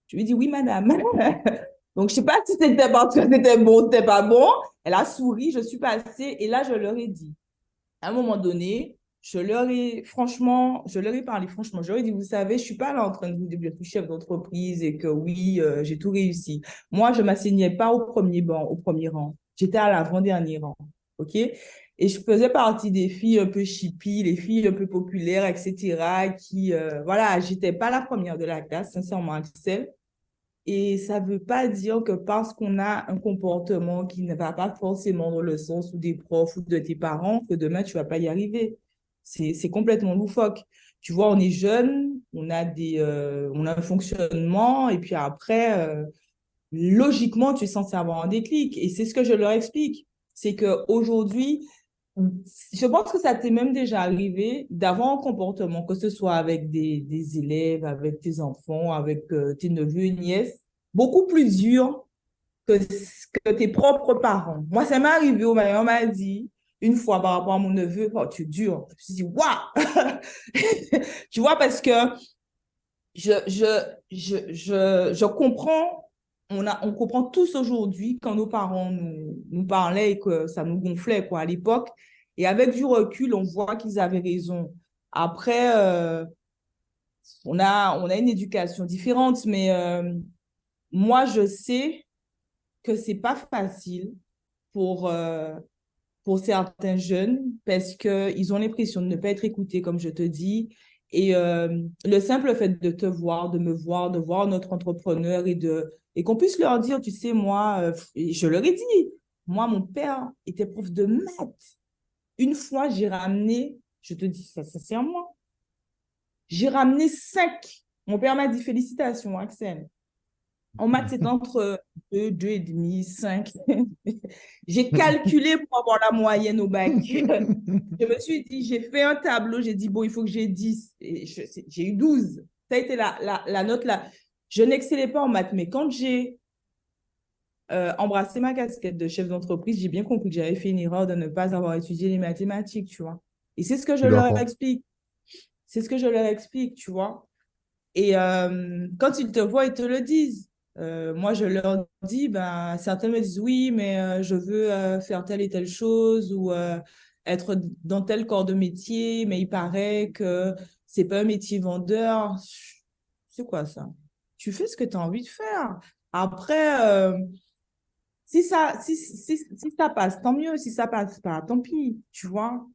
S4: Je lui dis oui, madame. Donc je ne sais pas si c'était parce que c'était bon ou c'était pas bon. Elle a souri, je suis passée et là, je leur ai dit à un moment donné, je leur ai parlé franchement. Je leur ai dit, vous savez, je suis pas là en train de vous dire que je suis chef d'entreprise et que oui, j'ai tout réussi. Moi, je m'assignais pas au premier banc, au premier rang. J'étais à l'avant-dernier rang. OK? Et je faisais partie des filles un peu chippies, les filles un peu populaires, etc., qui, voilà, j'étais pas la première de la classe, sincèrement, Axel. Et ça ne veut pas dire que parce qu'on a un comportement qui ne va pas forcément dans le sens ou des profs ou de tes parents, que demain, tu ne vas pas y arriver. C'est complètement loufoque. Tu vois, on est jeune, on a un fonctionnement, et puis après, logiquement, tu es censé avoir un déclic. Et c'est ce que je leur explique. C'est qu'aujourd'hui, je pense que ça t'est même déjà arrivé d'avoir un comportement, que ce soit avec des élèves, avec tes enfants, avec tes neveux et nièces, beaucoup plus dur que tes propres parents. Moi, ça m'est arrivé, on m'a dit une fois par rapport à mon neveu, oh, tu es dur. Je me suis dit, waouh! Tu vois, parce que je, je, je comprends, on comprend tous aujourd'hui quand nos parents nous parlaient et que ça nous gonflait quoi, à l'époque. Et avec du recul, on voit qu'ils avaient raison. Après, on a une éducation différente, mais moi, je sais que c'est pas facile pour, euh, pour certains jeunes parce qu'ils ont l'impression de ne pas être écoutés, comme je te dis. Et le simple fait de te voir, de me voir, de voir notre entrepreneur et qu'on puisse leur dire, tu sais, moi, je leur ai dit, moi, mon père était prof de maths. Une fois, j'ai ramené, je te dis ça sincèrement, j'ai ramené 5. Mon père m'a dit, félicitations, Axel. En maths, c'est entre 2, 2,5, 5. J'ai calculé pour avoir la moyenne au bac. Je me suis dit, j'ai fait un tableau, j'ai dit, bon, il faut que j'ai 10. Et j'ai eu 12. Ça a été la note là. Je n'excellais pas en maths, mais quand j'ai embrassé ma casquette de chef d'entreprise, j'ai bien compris que j'avais fait une erreur de ne pas avoir étudié les mathématiques, tu vois. Et c'est ce que
S1: Je
S4: je
S1: suis
S4: leur
S1: d'accord.
S4: explique. C'est ce que je leur explique, tu vois. Et quand ils te voient, ils te le disent. Moi, je leur dis, ben, certains me disent oui, mais je veux faire telle et telle chose ou être dans tel corps de métier, mais il paraît que c'est pas un métier vendeur. C'est quoi ça? Tu fais ce que tu as envie de faire. Après, si ça passe, tant mieux. Si ça passe pas, tant pis, tu vois.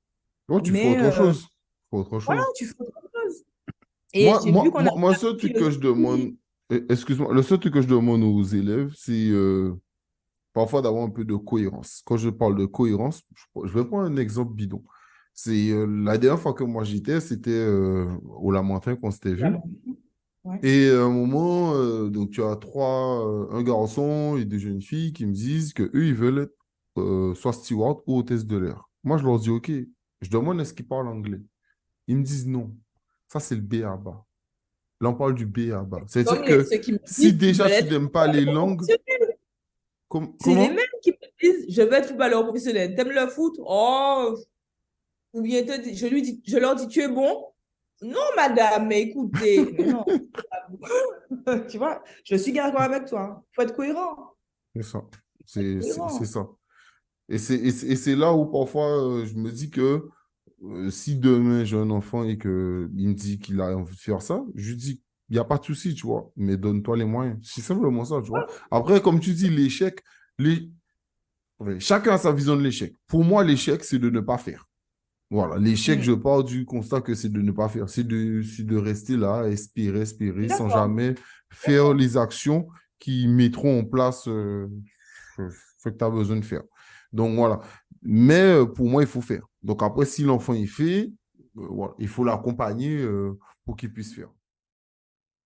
S1: Oh, tu fais
S4: Mais
S1: autre chose. Tu fais autre
S4: voilà,
S1: chose.
S4: tu fais autre chose. Et j'ai vu qu'on a
S1: Moi, le seul truc que je demande, excuse-moi, le seul truc que je demande aux élèves, c'est parfois d'avoir un peu de cohérence. Quand je parle de cohérence, je vais prendre un exemple bidon. C'est la dernière fois que moi j'étais, c'était au Lamentin qu'on s'était vu.
S4: Ouais.
S1: Et à un moment, donc tu as un garçon et deux jeunes filles qui me disent que eux ils veulent être soit steward ou hôtesse de l'air. Moi, je leur dis, OK, je demande est-ce qu'ils parlent anglais. Ils me disent non. Ça, c'est le B à bas. Là, on parle du B à bas. C'est-à-dire
S4: Comme
S1: que
S4: ceux qui me
S1: si
S4: disent qu'ils
S1: déjà
S4: veulent
S1: tu
S4: être
S1: n'aimes pas les
S4: footballeurs
S1: langues,
S4: professionnels. C'est les mêmes
S1: comment?
S4: qui me disent, je veux être footballeur professionnel. T'aimes le foot? Oh, ou bien je leur dis, tu es bon? Non, madame, mais écoutez, mais non. Tu vois, je suis d'accord avec toi. Il faut être cohérent.
S1: C'est ça.
S4: Faut être
S1: C'est
S4: cohérent.
S1: ça. Et c'est là où parfois je me dis que si demain j'ai un enfant et qu'il me dit qu'il a envie de faire ça, je lui dis, il n'y a pas de souci, tu vois, mais donne-toi les moyens. C'est simplement ça, tu vois. Après, comme tu dis, l'échec, ouais, chacun a sa vision de l'échec. Pour moi, l'échec, c'est de ne pas faire. Voilà, l'échec,
S4: Hmm.
S1: je pars du constat que c'est de ne pas faire. C'est de rester là, espérer,
S4: Je
S1: espérer,
S4: suis
S1: sans
S4: d'accord.
S1: jamais faire les actions qui mettront en place ce que tu as besoin de faire. Donc voilà. Mais pour moi, il faut faire. Donc après, si l'enfant il fait, voilà, il faut l'accompagner pour qu'il puisse faire.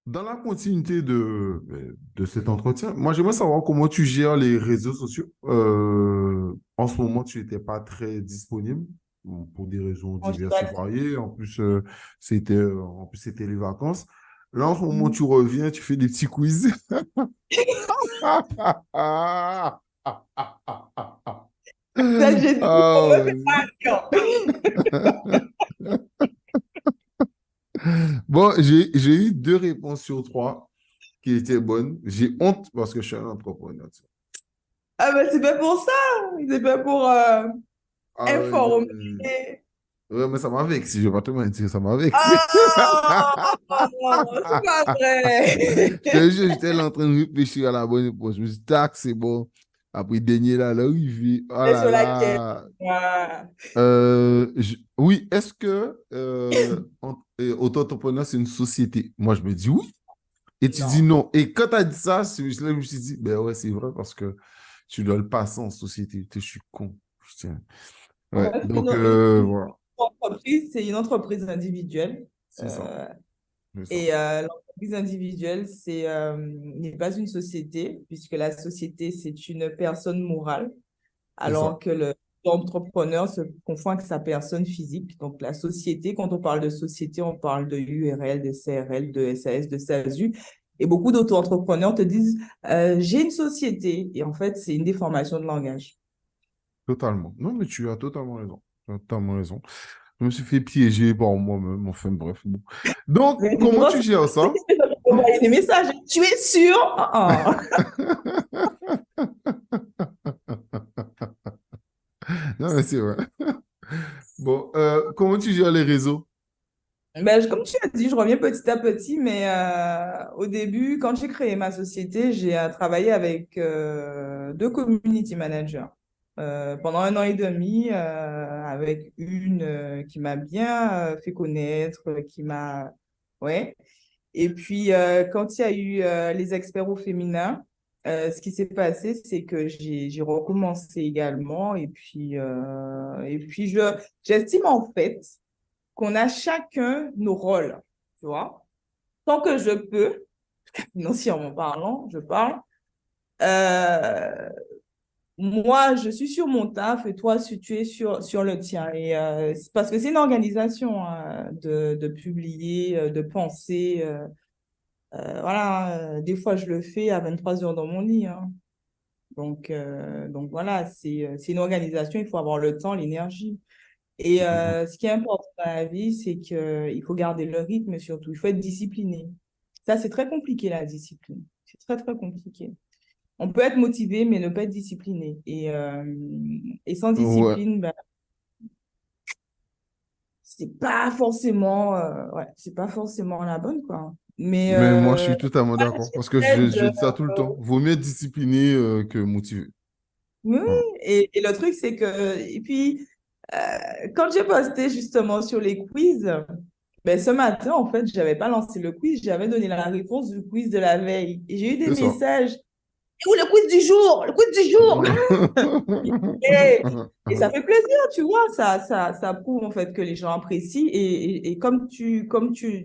S1: Dans la continuité de cet entretien, moi, j'aimerais savoir comment tu gères les réseaux sociaux. En ce moment, tu n'étais pas très disponible bon, pour des raisons
S4: Bon, je sais
S1: diverses et
S4: pas.
S1: variées. En plus, c'était les vacances. Là, en ce moment,
S4: Hmm.
S1: tu reviens, tu fais des petits quiz.
S4: Ça, j'ai dit,
S1: Ah,
S4: on me fait
S1: ouais.
S4: pas
S1: Bon, j'ai eu 2 réponses sur 3 qui étaient bonnes. J'ai honte parce que je suis un entrepreneur.
S4: Ah, ben, c'est pas pour ça. C'est pas pour
S1: Ah ouais,
S4: informer.
S1: ouais, mais ça m'a vexé, je vais pas te mentir, ça m'a vexé.
S4: Ah, c'est pas vrai.
S1: Je te jure, j'étais là en train de réfléchir à la bonne réponse. Je me suis dit, tac, c'est bon. Après, dernier là, l'arrivée. Oh
S4: C'est
S1: là
S4: sur laquelle?
S1: là.
S4: Ah.
S1: Oui, est-ce que auto-entrepreneur, c'est une société? Moi, je me dis oui. Et tu dis
S4: Non.
S1: non. Et quand tu as dit ça, je me suis dit, ben ouais, c'est vrai parce que tu dois le passer en société. Putain, je suis con. Putain.
S4: En
S1: Ouais,
S4: fait,
S1: donc voilà,
S4: une entreprise, c'est une entreprise individuelle.
S1: c'est ça.
S4: Euh,
S1: C'est ça.
S4: et l'entreprise individuelle, n'est pas une société, puisque la société, c'est une personne morale,
S1: C'est ça.
S4: alors que l'entrepreneur se confond avec sa personne physique. Donc, la société, quand on parle de société, on parle de URL, de CRL, de SAS, de SASU. Et beaucoup d'auto-entrepreneurs te disent, j'ai une société. Et en fait, c'est une déformation de langage.
S1: Totalement. Non, mais tu as totalement raison. Tu as totalement raison. Je me suis fait piéger par moi-même. Enfin, bref. Bon. Donc,
S4: Mais
S1: comment
S4: non,
S1: tu gères
S4: c'est
S1: ça?
S4: que je envoyer des messages. Tu es sûr? Ah, ah.
S1: Non, mais c'est vrai. Bon, comment tu gères les réseaux?
S4: Ben, comme tu as dit, je reviens petit à petit, mais au début, quand j'ai créé ma société, j'ai travaillé avec 2 community managers pendant 1 an et demi, avec une qui m'a bien fait connaître, qui m'a... Ouais. Et puis, quand il y a eu les experts au féminin, ce qui s'est passé, c'est que j'ai recommencé également. Et puis j'estime en fait qu'on a chacun nos rôles, tu vois. Tant que je peux, financièrement parlant, je parle, euh, moi, je suis sur mon taf et toi, tu es sur le tien. Et c'est parce que c'est une organisation hein, de publier, de penser. Voilà, des fois, je le fais à 23 heures dans mon lit. Hein. Donc voilà, c'est une organisation, il faut avoir le temps, l'énergie. Et
S1: Mhm.
S4: ce qui est important dans la vie, c'est qu'il faut garder le rythme surtout. Il faut être discipliné. Ça, c'est très compliqué, la discipline. C'est très, très compliqué. On peut être motivé, mais ne pas être discipliné. Et sans
S1: Ouais.
S4: discipline, ben, c'est pas forcément la bonne, quoi. Mais
S1: Mais moi, je suis totalement d'accord parce que je dis ça tout le
S4: euh,
S1: temps. Vaut mieux être discipliné que motivé.
S4: Oui,
S1: Ouais,
S4: et le truc, c'est que, et puis, quand j'ai posté justement sur les quiz, ben, ce matin, en fait, je n'avais pas lancé le quiz, j'avais donné la réponse du quiz de la veille. Et j'ai eu des
S1: c'est ça.
S4: messages. Et où le quiz du jour? Le quiz du jour! Et ça fait plaisir, tu vois, ça prouve en fait que les gens apprécient. Et comme tu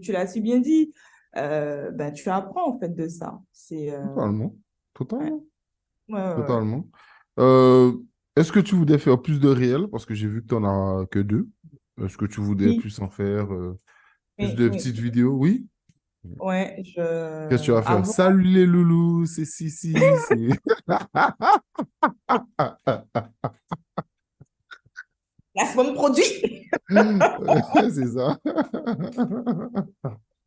S4: l'as si bien dit, ben, tu apprends en fait de ça.
S1: Totalement.
S4: Ouais,
S1: Totalement.
S4: ouais, ouais, ouais.
S1: Totalement. Euh, Est-ce que tu voudrais faire plus de réels? Parce que j'ai vu que tu n'en as que deux. Est-ce que tu voudrais
S4: Oui,
S1: plus en faire plus
S4: oui,
S1: de
S4: oui.
S1: petites vidéos? Oui.
S4: Ouais,
S1: Qu'est-ce que tu vas faire?
S4: avant,
S1: Salut les loulous, c'est Sissi.
S4: placement de produit.
S1: C'est ça.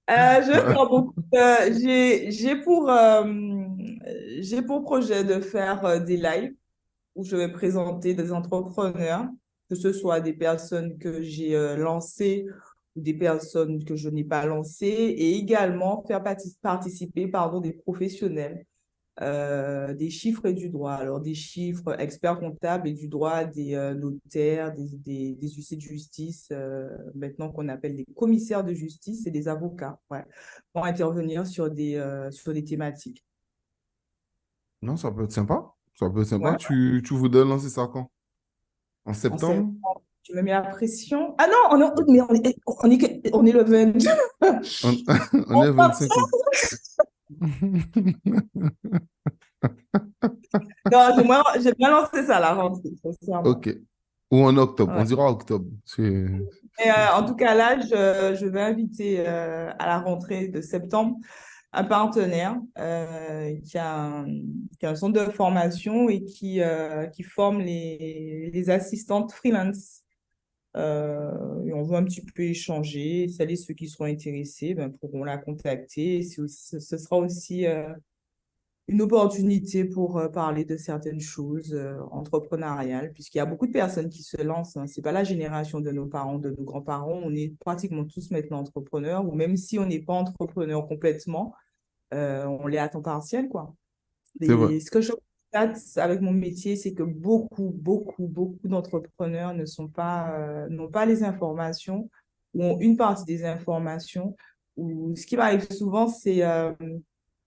S4: Je vais faire beaucoup j'ai pour projet de faire des lives où je vais présenter des entrepreneurs, que ce soit des personnes que j'ai lancées ou des personnes que je n'ai pas lancées, et également faire participer pardon, des professionnels, des chiffres et du droit. Alors, des chiffres experts comptables et du droit, des notaires, des huissiers de justice, maintenant qu'on appelle des commissaires de justice et des avocats, ouais, pour intervenir sur des thématiques.
S1: Non, ça peut être sympa. Ça peut être sympa.
S4: Ouais,
S1: Tu voudrais lancer ça quand? En
S4: en septembre.
S1: septembre?
S4: Tu me mets la pression. Ah non, mais on est le 20.
S1: On, on est 25 août.
S4: Non, j'ai bien lancé ça, la rentrée, sincèrement.
S1: Ok. Ou en octobre. On
S4: Ouais.
S1: dira octobre.
S4: Et, en tout cas, là, je vais inviter à la rentrée de septembre un partenaire qui a un centre de formation et qui forme les assistantes freelance. Et on veut un petit peu échanger. Celles et ceux qui seront intéressés ben, pourront la contacter. Ce sera aussi une opportunité pour parler de certaines choses entrepreneuriales, puisqu'il y a beaucoup de personnes qui se lancent. Hein. Ce n'est pas la génération de nos parents, de nos grands-parents. On est pratiquement tous maintenant entrepreneurs, ou même si on n'est pas entrepreneur complètement, on l'est à temps partiel, quoi.
S1: C'est vrai.
S4: Et ce que je constate avec mon métier, c'est que beaucoup d'entrepreneurs n'ont pas les informations ou ont une partie des informations. Ou ce qui m'arrive souvent, c'est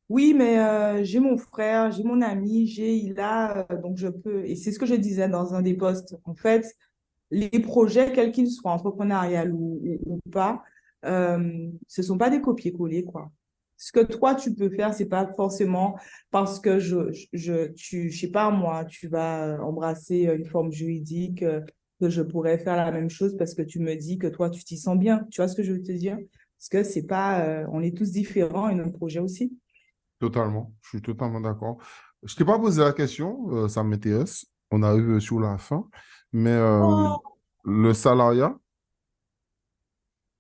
S4: oui, mais j'ai mon frère, j'ai mon ami, il a, donc je peux. Et c'est ce que je disais dans un des posts. En fait, les projets, quels qu'ils soient, entrepreneurial ou pas, ce sont pas des copier-coller, quoi. Ce que toi, tu peux faire, c'est pas forcément parce que je sais pas, moi, tu vas embrasser une forme juridique, que je pourrais faire la même chose parce que tu me dis que toi, tu t'y sens bien. Tu vois ce que je veux te dire? Parce que c'est pas, on est tous différents et nos projets aussi.
S1: Totalement. Je suis totalement d'accord. Je t'ai pas posé la question. Ça m'intéresse. On arrive sur la fin. Mais le salariat,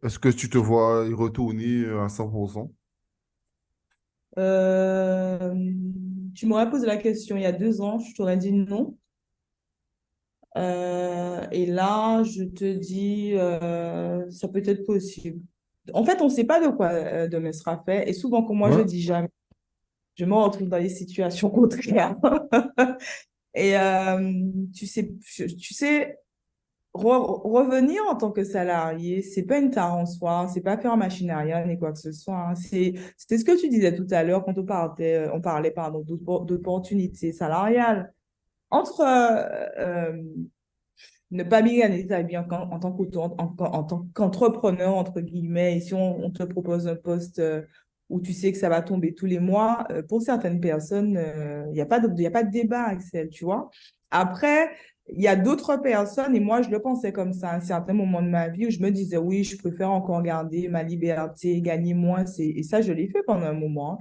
S1: est-ce que tu te vois y retourner à 100%?
S4: Euh, Tu m'aurais posé la question il y a 2 ans, je t'aurais dit non. Et là, je te dis, ça peut être possible. En fait, on ne sait pas de quoi demain sera fait. Et souvent, quand moi je
S1: Ouais.
S4: dis jamais, je me retrouve dans des situations contraires. Et tu sais, revenir en tant que salarié, c'est pas une tare en soi, c'est pas faire machine arrière ni quoi que ce soit. Hein. C'était ce que tu disais tout à l'heure quand on parlait pardon, d'opportunités salariales. Entre ne pas bien gagner sa vie en en tant qu'entrepreneur, entre guillemets, et si on te propose un poste où tu sais que ça va tomber tous les mois, pour certaines personnes, il n'y a pas y a pas de débat, Axel, tu vois. Après, il y a d'autres personnes, et moi, je le pensais comme ça à un certain moment de ma vie, où je me disais, oui, je préfère encore garder ma liberté, gagner moins. Et ça, je l'ai fait pendant un moment. Hein.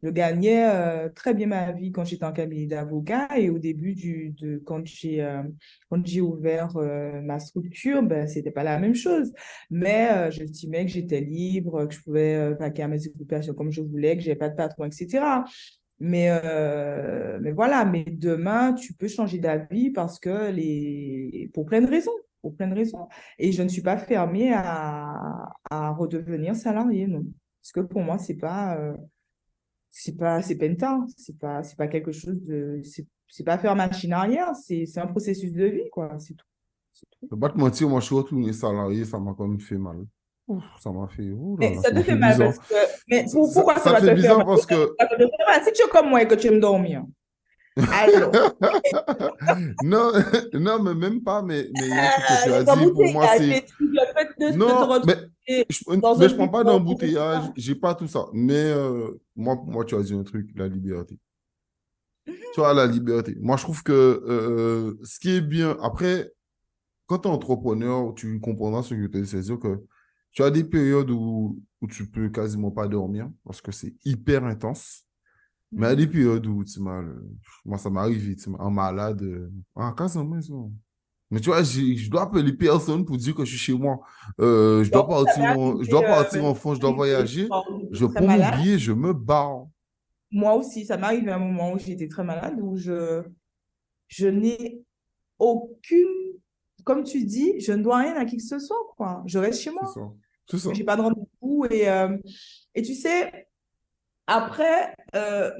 S4: Je gagnais très bien ma vie quand j'étais en cabinet d'avocat et au début quand j'ai ouvert ma structure, ben, c'était pas la même chose. Mais j'estimais que j'étais libre, que je pouvais vaquer à mes occupations comme je voulais, que j'avais pas de patron, etc. Mais voilà, mais demain, tu peux changer d'avis parce que pour plein de raisons. Pour plein de raisons. Et je ne suis pas fermée à redevenir salarié, non. Parce que pour moi, c'est pas une tare. C'est pas quelque chose de. c'est pas faire machine arrière, c'est un processus de vie, quoi. C'est tout. C'est tout.
S1: Je vais pas te mentir, moi, je suis retourné salarié, ça m'a quand même fait mal. Ouf, ça m'a fait, ouh là
S4: Mais
S1: là,
S4: ça
S1: ça
S4: te
S1: m'a
S4: fait
S1: fait
S4: mal
S1: bizarre.
S4: parce que. Mais pourquoi ça
S1: Ça me
S4: va
S1: fait
S4: te faire
S1: bizarre
S4: mal?
S1: parce que,
S4: Ça va te faire mal si tu es comme moi et que tu aimes dormir. Alors,
S1: non, non, mais même pas, mais il y a un truc que tu as
S4: les
S1: dit, pour moi,
S4: embouteillages,
S1: c'est,
S4: les trucs, le fait de te
S1: non,
S4: retrouver
S1: je,
S4: dans
S1: mais
S4: un
S1: je prends pas
S4: bureau, je sais
S1: d'embouteillage,
S4: pas.
S1: j'ai pas tout ça. Mais moi, tu as dit un truc, la liberté. Tu vois, la liberté. Moi, je trouve que ce qui est bien, après, quand tu es entrepreneur, tu comprendras ce que je te dis, c'est-à-dire que tu as des périodes où tu peux quasiment pas dormir parce que c'est hyper intense. Mais il y a des
S4: Mhm.
S1: périodes où tu m'as, moi, ça m'arrive, tu m'as en malade, en cas en maison. Mais tu vois, je dois appeler personne pour dire que je suis chez moi.
S4: Donc, ça m'est
S1: Je
S4: arrivé,
S1: dois partir
S4: mais
S1: en France, je dois voyager.
S4: quand
S1: Je
S4: j'étais très
S1: prends mon
S4: malade.
S1: billet, je me barre.
S4: Moi aussi, ça m'est arrivé à un moment où j'étais très malade, où je n'ai aucune, comme tu dis, je ne dois rien à qui que ce soit, quoi. Je reste chez
S1: C'est
S4: moi.
S1: ça. C'est ça.
S4: J'ai pas de rendez-vous. Et tu sais, après,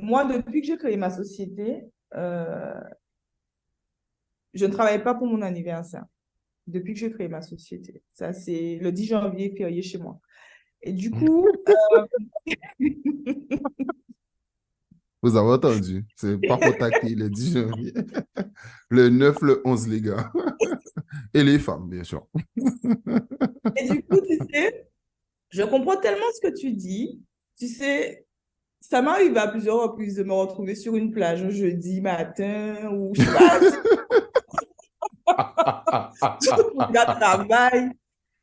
S4: moi, depuis que j'ai créé ma société, je ne travaille pas pour mon anniversaire. Depuis que j'ai créé ma société. Ça, c'est le 10 janvier, férié chez moi. Et du coup,
S1: Vous avez entendu. C'est pas pour taquer le 10 janvier. Le 9, le 11, les gars. Et les femmes, bien sûr.
S4: tu sais, je comprends tellement ce que tu dis. Tu sais, ça m'arrive à plusieurs reprises de me retrouver sur une plage un jeudi matin ou je sais pas, tu vas au travail,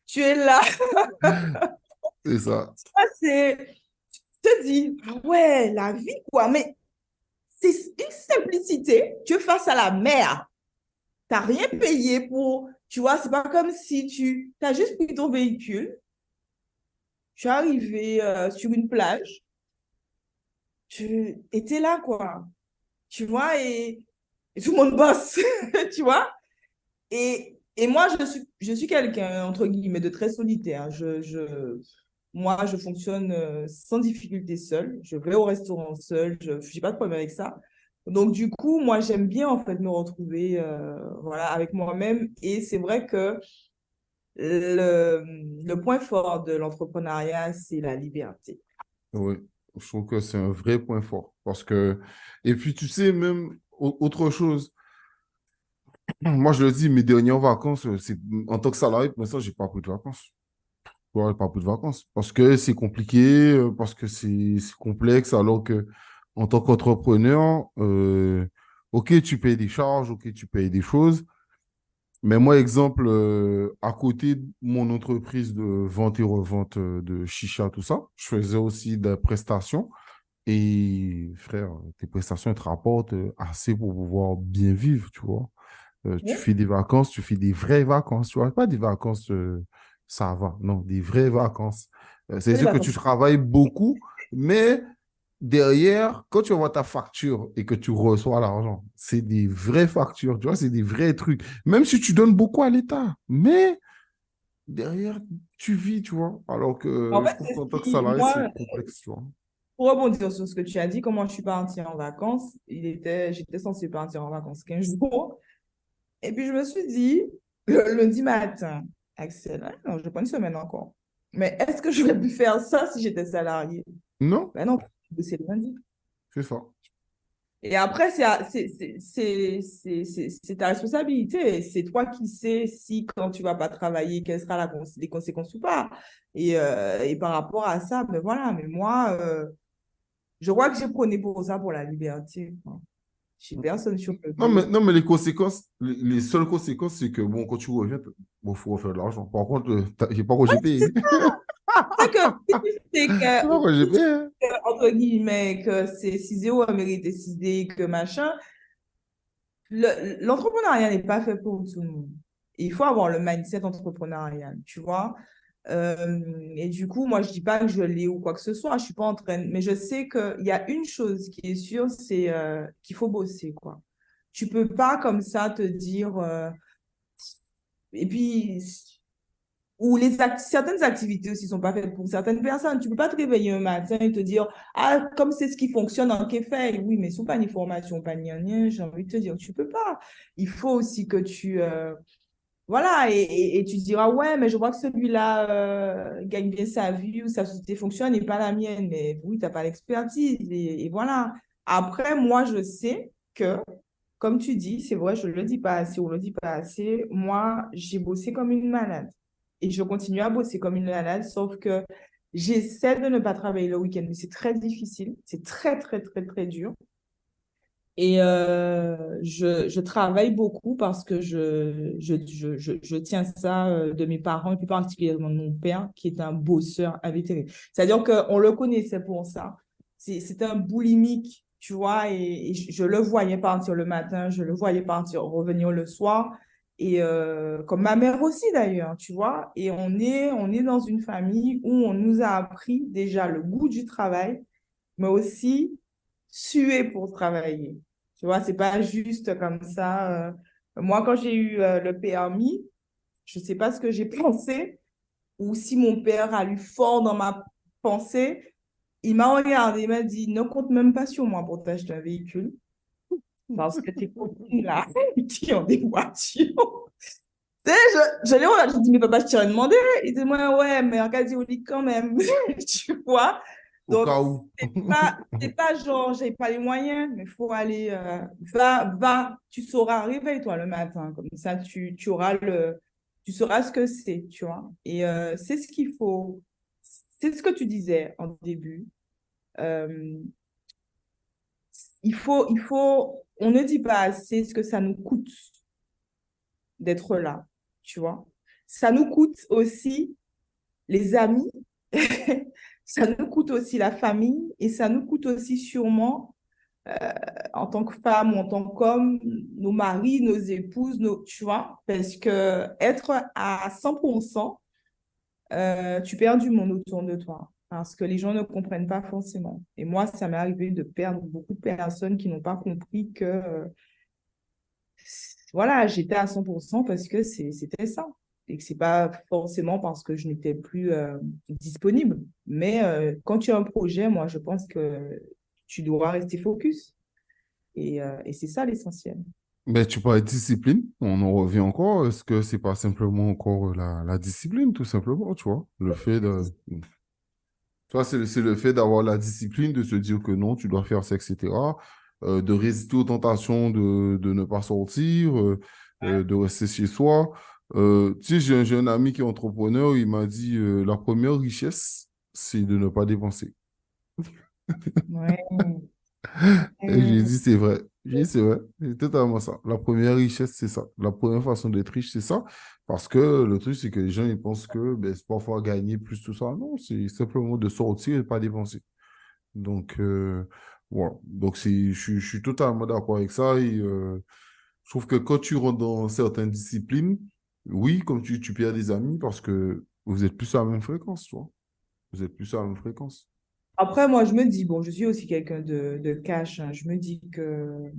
S4: tu es là.
S1: C'est ça.
S4: Ça, tu te dis, ah ouais, la vie, quoi. Mais c'est une simplicité. Tu es face à la mer. Tu n'as rien payé pour, tu vois, c'est pas comme si tu as juste pris ton véhicule, tu es arrivé sur une plage, tu étais là, quoi. Tu vois, et tout le monde bosse, tu vois. Et moi, je suis quelqu'un, entre guillemets, de très solitaire. Moi, je fonctionne sans difficulté seul. Je vais au restaurant seul. Je n'ai pas de problème avec ça. Donc, du coup, moi, j'aime bien, en fait, me retrouver voilà, avec moi-même. Et c'est vrai que le, le point fort de l'entrepreneuriat, c'est la liberté.
S1: Oui. Je trouve que c'est un vrai point fort. Parce que, et puis, tu sais, même autre chose, moi, je le dis, mes dernières vacances, c'est en tant que salarié, pour l'instant, j'ai pas pris de vacances. Ouais, j'ai pas pris de vacances. Parce que c'est compliqué, parce que c'est complexe, alors que en tant qu'entrepreneur, ok, tu payes des charges, ok, tu payes des choses. Mais moi, exemple, à côté de mon entreprise de vente et revente de chicha, tout ça, je faisais aussi des prestations. Et frère, tes prestations elles te rapportent assez pour pouvoir bien vivre, tu vois. Tu
S4: Oui,
S1: fais des vacances, tu fais des vraies vacances, tu vois. Pas des vacances, ça va, non, des vraies vacances. C'est
S4: c'est les
S1: sûr que tu
S4: vacances.
S1: travailles beaucoup, mais derrière, quand tu envoies ta facture et que tu reçois l'argent, c'est des vraies factures, tu vois, c'est des vrais trucs. Même si tu donnes beaucoup à l'État, mais derrière, tu vis, tu vois. Alors que
S4: En
S1: je
S4: fait,
S1: trouve
S4: c'est
S1: qu'en
S4: ce
S1: tant que
S4: qui,
S1: salarié,
S4: moi,
S1: c'est complexe, tu vois.
S4: pour rebondir sur ce que tu as dit, comment je suis partie en vacances, j'étais censée partir en vacances 15 jours. Et puis, je me suis dit, le lundi matin, Axel, hein, non, je prends une semaine encore. Mais est-ce que j'aurais pu faire ça si j'étais salarié?
S1: Non,
S4: Ben non, c'est le lundi.
S1: c'est ça.
S4: Et après, c'est ta responsabilité. C'est toi qui sais si, quand tu ne vas pas travailler, quelles seront les conséquences ou pas. Et par rapport à ça, ben voilà. Mais moi, je crois que j'ai prôné pour ça, pour la liberté, quoi. Je suis personne sur le dos.
S1: Non, mais les conséquences, les seules conséquences, c'est que, bon, quand tu reviens, bon, faut refaire de l'argent. Par contre, j'ai pas quoi j'ai payé.
S4: C'est que si tu sais
S1: C'est pas quoi j'ai payé, hein.
S4: entre guillemets, que c'est 6 euros à mériter 6D, que machin, l'entrepreneuriat n'est pas fait pour tout le monde. Il faut avoir le mindset entrepreneurial, tu vois. Et du coup, moi, je dis pas que je l'ai ou quoi que ce soit, je suis pas en train, mais je sais qu'il y a une chose qui est sûre, c'est qu'il faut bosser, quoi. Tu peux pas comme ça te dire, et puis ou certaines activités aussi sont pas faites pour certaines personnes. Tu peux pas te réveiller un matin et te dire, ah, comme c'est ce qui fonctionne en fait. Oui, mais sous pas ni formation, pas ni rien, j'ai envie de te dire, tu peux pas. Il faut aussi que voilà, et tu te diras, ouais, mais je vois que celui-là gagne bien sa vie ou sa société fonctionne et pas la mienne. Mais oui, tu n'as pas l'expertise. Et voilà. Après, moi, je sais que, comme tu dis, c'est vrai, je ne le dis pas assez, on ne le dit pas assez. Moi, j'ai bossé comme une malade. Et je continue à bosser comme une malade, sauf que j'essaie de ne pas travailler le week-end. Mais c'est très difficile. C'est très, très, très, très dur. Et je travaille beaucoup parce que je tiens ça de mes parents et plus particulièrement de mon père qui est un bosseur invétéré. C'est-à-dire qu'on le connaissait pour ça. C'est un boulimique, tu vois, et je le voyais partir le matin, je le voyais partir, revenir le soir. Et comme ma mère aussi d'ailleurs, tu vois. Et on est dans une famille où on nous a appris déjà le goût du travail, mais aussi suer pour travailler. Tu vois, c'est pas juste comme ça. Moi, quand j'ai eu le permis, je sais pas ce que j'ai pensé ou si mon père a lu fort dans ma pensée. Il m'a regardé, il m'a dit, ne compte même pas sur moi pour t'acheter un véhicule parce que tes copines là, qui ont des voitures. Tu sais, je l'ai regardé, je dis, mais papa, je t'ai rien demandé. Il dit, ouais, mais regarde, il dit quand même. Tu vois?
S1: Au
S4: Donc,
S1: cas où.
S4: c'est pas genre, j'ai pas les moyens, mais il faut aller, va, tu sauras, réveille-toi le matin, comme ça, tu sauras ce que c'est, tu vois. Et c'est ce qu'il faut, c'est ce que tu disais en début. Euh, on ne dit pas assez ce que ça nous coûte d'être là, tu vois. Ça nous coûte aussi les amis, ça nous coûte aussi la famille et ça nous coûte aussi sûrement en tant que femme ou en tant qu'homme, nos maris, nos épouses, tu vois, parce que être à 100%, tu perds du monde autour de toi parce que les gens ne comprennent pas forcément. Et moi, ça m'est arrivé de perdre beaucoup de personnes qui n'ont pas compris que, voilà, j'étais à 100% parce que c'était ça. Et que c'est pas forcément parce que je n'étais plus disponible. Mais quand tu as un projet, moi, je pense que tu dois rester focus. Et c'est ça l'essentiel.
S1: Mais tu parles de discipline, on en revient encore. Est-ce que c'est pas simplement encore la discipline, tout simplement, tu vois? Le fait de. Tu vois, c'est le fait d'avoir la discipline, de se dire que non, tu dois faire ça, etc. De résister aux tentations de ne pas sortir, de rester chez soi. Tu sais, j'ai un ami qui est entrepreneur, il m'a dit la première richesse, c'est de ne pas dépenser.
S4: Ouais.
S1: Et j'ai
S4: Euh,
S1: dit, c'est vrai. J'ai dit, c'est vrai. C'est totalement ça. La première richesse, c'est ça. La première façon d'être riche, c'est ça. Parce que le truc, c'est que les gens, ils pensent que ben, c'est parfois gagner plus, tout ça. Non, c'est simplement de sortir et de pas dépenser. Donc, voilà. Donc, je suis totalement d'accord avec ça. Et je trouve que quand tu rentres dans certaines disciplines, oui, comme tu perds des amis parce que vous êtes plus à la même fréquence, tu vois. Vous êtes plus à la même fréquence.
S4: Après, moi, je me dis, bon, je suis aussi quelqu'un de cash, hein. Je me dis que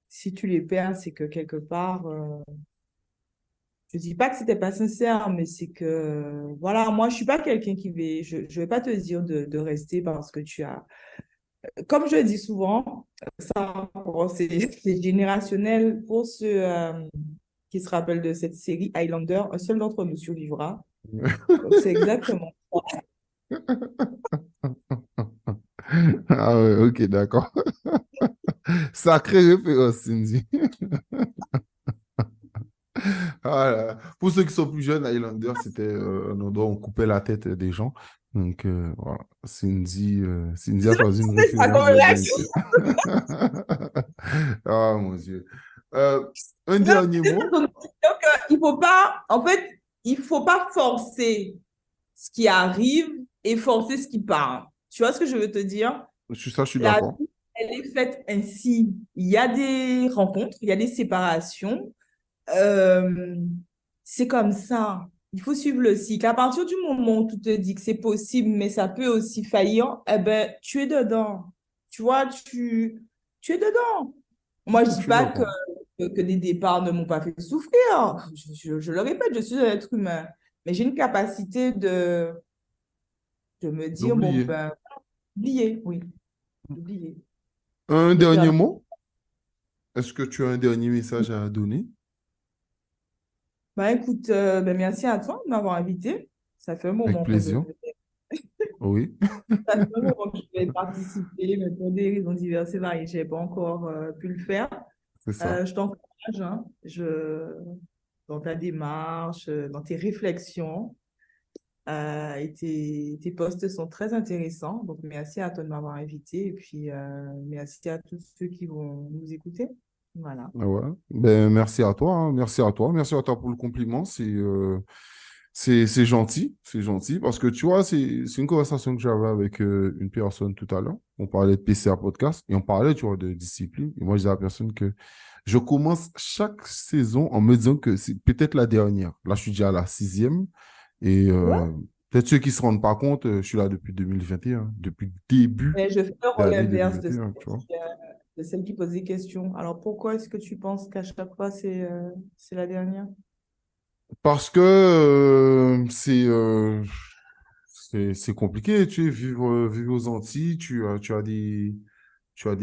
S4: si tu les perds, c'est que quelque part, je dis pas que c'était pas sincère, mais c'est que, voilà, moi, je suis pas quelqu'un je vais pas te dire de rester parce que tu as, comme je le dis souvent, ça, bon, c'est générationnel pour ceux qui se rappellent de cette série Highlander, un seul d'entre nous survivra. Donc, c'est exactement.
S1: Ah ouais, ok, d'accord. Sacrée référence, Cindy. Voilà. Pour ceux qui sont plus jeunes, Highlander, c'était un endroit où on coupait la tête des gens. Donc, voilà. Cindy a choisi une
S4: C'est ça
S1: référence
S4: comme
S1: bien
S4: réaction.
S1: méritée. Ah, mon Dieu. Un
S4: Non,
S1: dernier
S4: c'est ça,
S1: mot.
S4: donc, il faut pas, en fait, il faut pas forcer ce qui arrive et forcer ce qui part. Tu vois ce que je veux te dire?
S1: Je suis
S4: La
S1: d'accord.
S4: vie, elle est faite ainsi. Il y a des rencontres, il y a des séparations. Euh, c'est comme ça. Il faut suivre le cycle. À partir du moment où tu te dis que c'est possible, mais ça peut aussi faillir, eh ben, tu es dedans. Tu vois, tu es dedans. Moi, je
S1: Je
S4: dis
S1: suis
S4: pas
S1: d'accord.
S4: que des départs ne m'ont pas fait souffrir. Je le répète, je suis un être humain. Mais j'ai une capacité de me dire, bon,
S1: D'oublier.
S4: ben, oublier, oui, oublier.
S1: Un
S4: De faire
S1: dernier
S4: la...
S1: mot? Est-ce que tu as un dernier message à donner?
S4: Ben, écoute, ben, merci à toi de m'avoir invité. Ça fait un
S1: Avec
S4: moment que je
S1: plaisir. Oui,
S4: Ça fait un moment que je vais participer, mais pour des raisons diverses et variées, je n'ai pas encore pu le faire.
S1: c'est ça.
S4: Je t'encourage, hein, dans ta démarche, dans tes réflexions. Tes posts sont très intéressants. Donc, merci à toi de m'avoir invité et puis merci à tous ceux qui vont nous écouter. Voilà.
S1: Ouais. Ben, merci à toi, hein. Merci à toi. Merci à toi pour le compliment. C'est gentil. C'est gentil. Parce que tu vois, c'est une conversation que j'avais avec une personne tout à l'heure. On parlait de PCA Podcast et on parlait, tu vois, de discipline. Et moi, je disais à la personne que je commence chaque saison en me disant que c'est peut-être la dernière. Là, je suis déjà à la sixième. Et
S4: Ouais.
S1: peut-être ceux qui ne se rendent pas compte, je suis là depuis 2021, depuis le début
S4: Mais je fais le
S1: de
S4: rôle
S1: l'année
S4: inverse
S1: 2021, tu vois.
S4: de celle qui pose des questions. Alors, pourquoi est-ce que tu penses qu'à chaque fois, c'est la dernière?
S1: Parce que c'est compliqué, tu sais, vivre aux Antilles, tu as des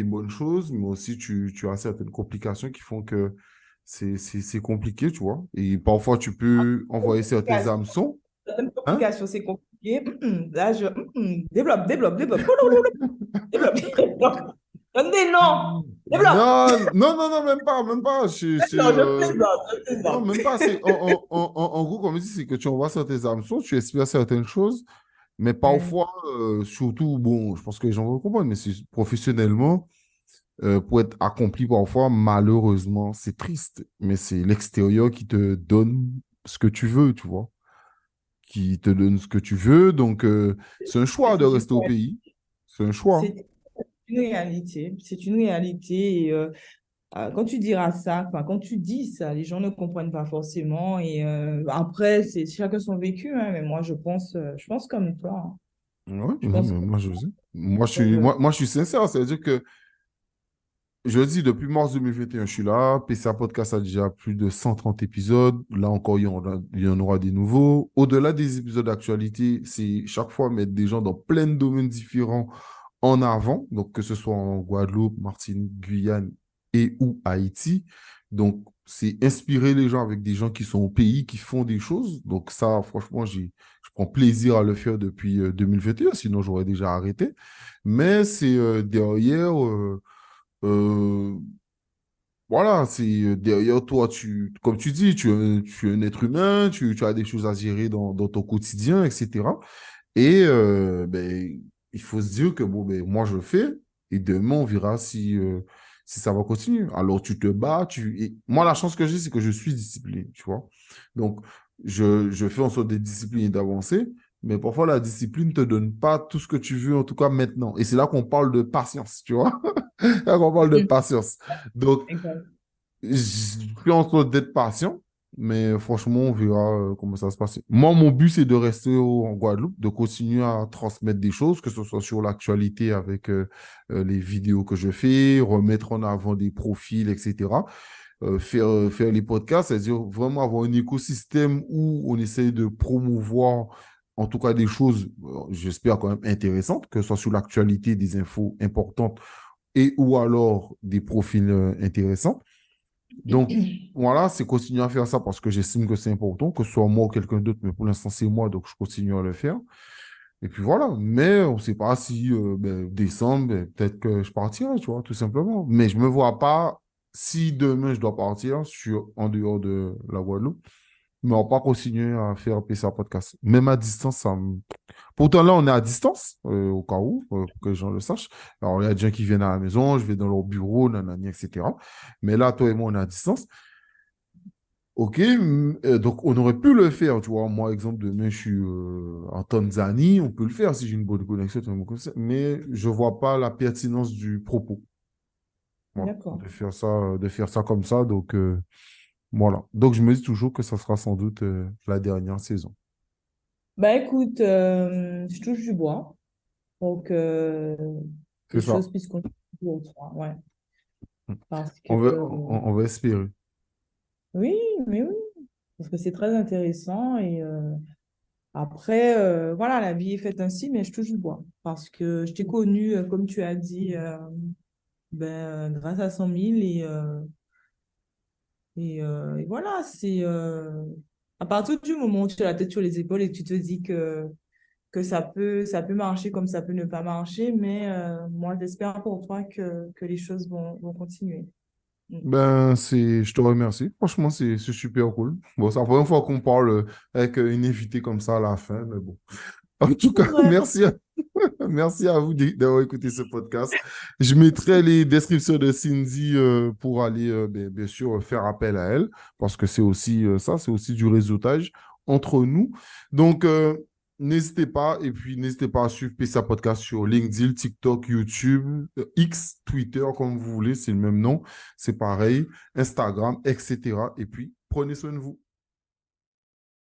S1: bonnes choses, mais aussi tu as certaines complications qui font que c'est compliqué, tu vois. Et parfois, tu peux envoyer certains hameçons,
S4: Certaines
S1: hein?
S4: complications, c'est compliqué. Là, développe, développe, développe. Développe, développe. Donne des noms. Développe.
S1: Non, non, non, non, même pas, même pas.
S4: Non, je plaisante, je
S1: Non,
S4: plaisante.
S1: même pas. En gros, comme je dis, c'est que tu envoies certains hameçons, tu espères certaines choses, mais
S4: Ouais.
S1: parfois, surtout, bon, je pense que les gens vont comprendre, mais c'est professionnellement, pour être accompli parfois, malheureusement, c'est triste, mais c'est l'extérieur qui te donne ce que tu veux, tu vois, qui te donne ce que tu veux. Donc, c'est un choix de
S4: C'est une
S1: rester au pays. C'est un choix.
S4: c'est une réalité. C'est une réalité. Et quand tu diras ça, enfin, quand tu dis ça, les gens ne comprennent pas forcément. Et après, c'est chacun son vécu, hein, mais moi, je pense comme toi, hein.
S1: Ouais,
S4: Je pense
S1: mais
S4: que
S1: moi, je sais. Moi, je suis,
S4: euh,
S1: moi, je suis sincère. C'est-à-dire que je dis, depuis mars 2021, je suis là. PCA Podcast a déjà plus de 130 épisodes. Là encore, il y en aura des nouveaux. Au-delà des épisodes d'actualité, c'est chaque fois mettre des gens dans plein de domaines différents en avant. Donc, que ce soit en Guadeloupe, Martinique, Guyane et ou Haïti. Donc, c'est inspirer les gens avec des gens qui sont au pays, qui font des choses. Donc, ça, franchement, je prends plaisir à le faire depuis 2021. Sinon, j'aurais déjà arrêté. Mais c'est derrière. Euh, voilà, c'est derrière toi, comme tu dis, tu es un être humain, tu as des choses à gérer dans ton quotidien, etc. Et ben, il faut se dire que bon, ben, moi, je le fais et demain, on verra si ça va continuer. Alors, tu te bats. Et moi, la chance que j'ai, c'est que je suis discipliné, tu vois. Donc, je fais en sorte d'être discipliné et d'avancer, mais parfois, la discipline ne te donne pas tout ce que tu veux, en tout cas maintenant. Et c'est là qu'on parle de patience, tu vois. Là qu'on parle de patience. Donc,
S4: exact.
S1: je fais en sorte d'être patient, mais franchement, on verra comment ça se passe. Moi, mon but, c'est de rester en Guadeloupe, de continuer à transmettre des choses, que ce soit sur l'actualité avec les vidéos que je fais, remettre en avant des profils, etc. Faire les podcasts, c'est-à-dire vraiment avoir un écosystème où on essaie de promouvoir en tout cas des choses, j'espère quand même intéressantes, que ce soit sur l'actualité, des infos importantes et ou alors des profils intéressants. Donc, voilà, c'est continuer à faire ça parce que j'estime que c'est important, que ce soit moi ou quelqu'un d'autre, mais pour l'instant, c'est moi, donc je continue à le faire. Et puis voilà, mais on ne sait pas si ben, décembre, ben, peut-être que je partirai, tu vois, tout simplement. Mais je ne me vois pas, si demain je dois partir en dehors de la Guadeloupe, mais on va pas continuer à faire PCA Podcast. Même à distance, pourtant là, on est à distance, au cas où, pour que les gens le sachent. Alors, il y a des gens qui viennent à la maison, je vais dans leur bureau, nanani, etc. Mais là, toi et moi, on est à distance. Ok, donc on aurait pu le faire, tu vois. Moi, exemple, demain, je suis en Tanzanie, on peut le faire si j'ai une bonne connexion, mais je ne vois pas la pertinence du propos. Voilà,
S4: D'accord.
S1: de faire ça comme ça. Donc, voilà. Donc, je me dis toujours que ça sera sans doute la dernière saison.
S4: Bah écoute, je touche du bois. Donc,
S1: C'est
S4: les
S1: ça.
S4: choses puissent continuer pour toi. Ouais. Parce que,
S1: On va espérer.
S4: oui, mais oui. parce que c'est très intéressant. Et après, voilà, la vie est faite ainsi, mais je touche du bois. Parce que je t'ai connu, comme tu as dit, grâce à 100 000. Et voilà, c'est à partir du moment où tu as la tête sur les épaules et que tu te dis que ça peut marcher comme ça peut ne pas marcher, mais moi, j'espère pour toi que les choses vont continuer. Mm.
S1: Je te remercie. Franchement, c'est super cool. Bon, c'est la première fois qu'on parle avec une invitée comme ça à la fin, mais bon. En tout
S4: C'est
S1: cas,
S4: vrai.
S1: merci à vous d'avoir écouté ce podcast. Je mettrai les descriptions de Cindy pour aller, bien sûr, faire appel à elle, parce que c'est aussi ça, c'est aussi du réseautage entre nous. Donc, n'hésitez pas, et puis n'hésitez pas à suivre PCA Podcast sur LinkedIn, TikTok, YouTube, X, Twitter, comme vous voulez, c'est le même nom, c'est pareil, Instagram, etc. Et puis, prenez soin de vous.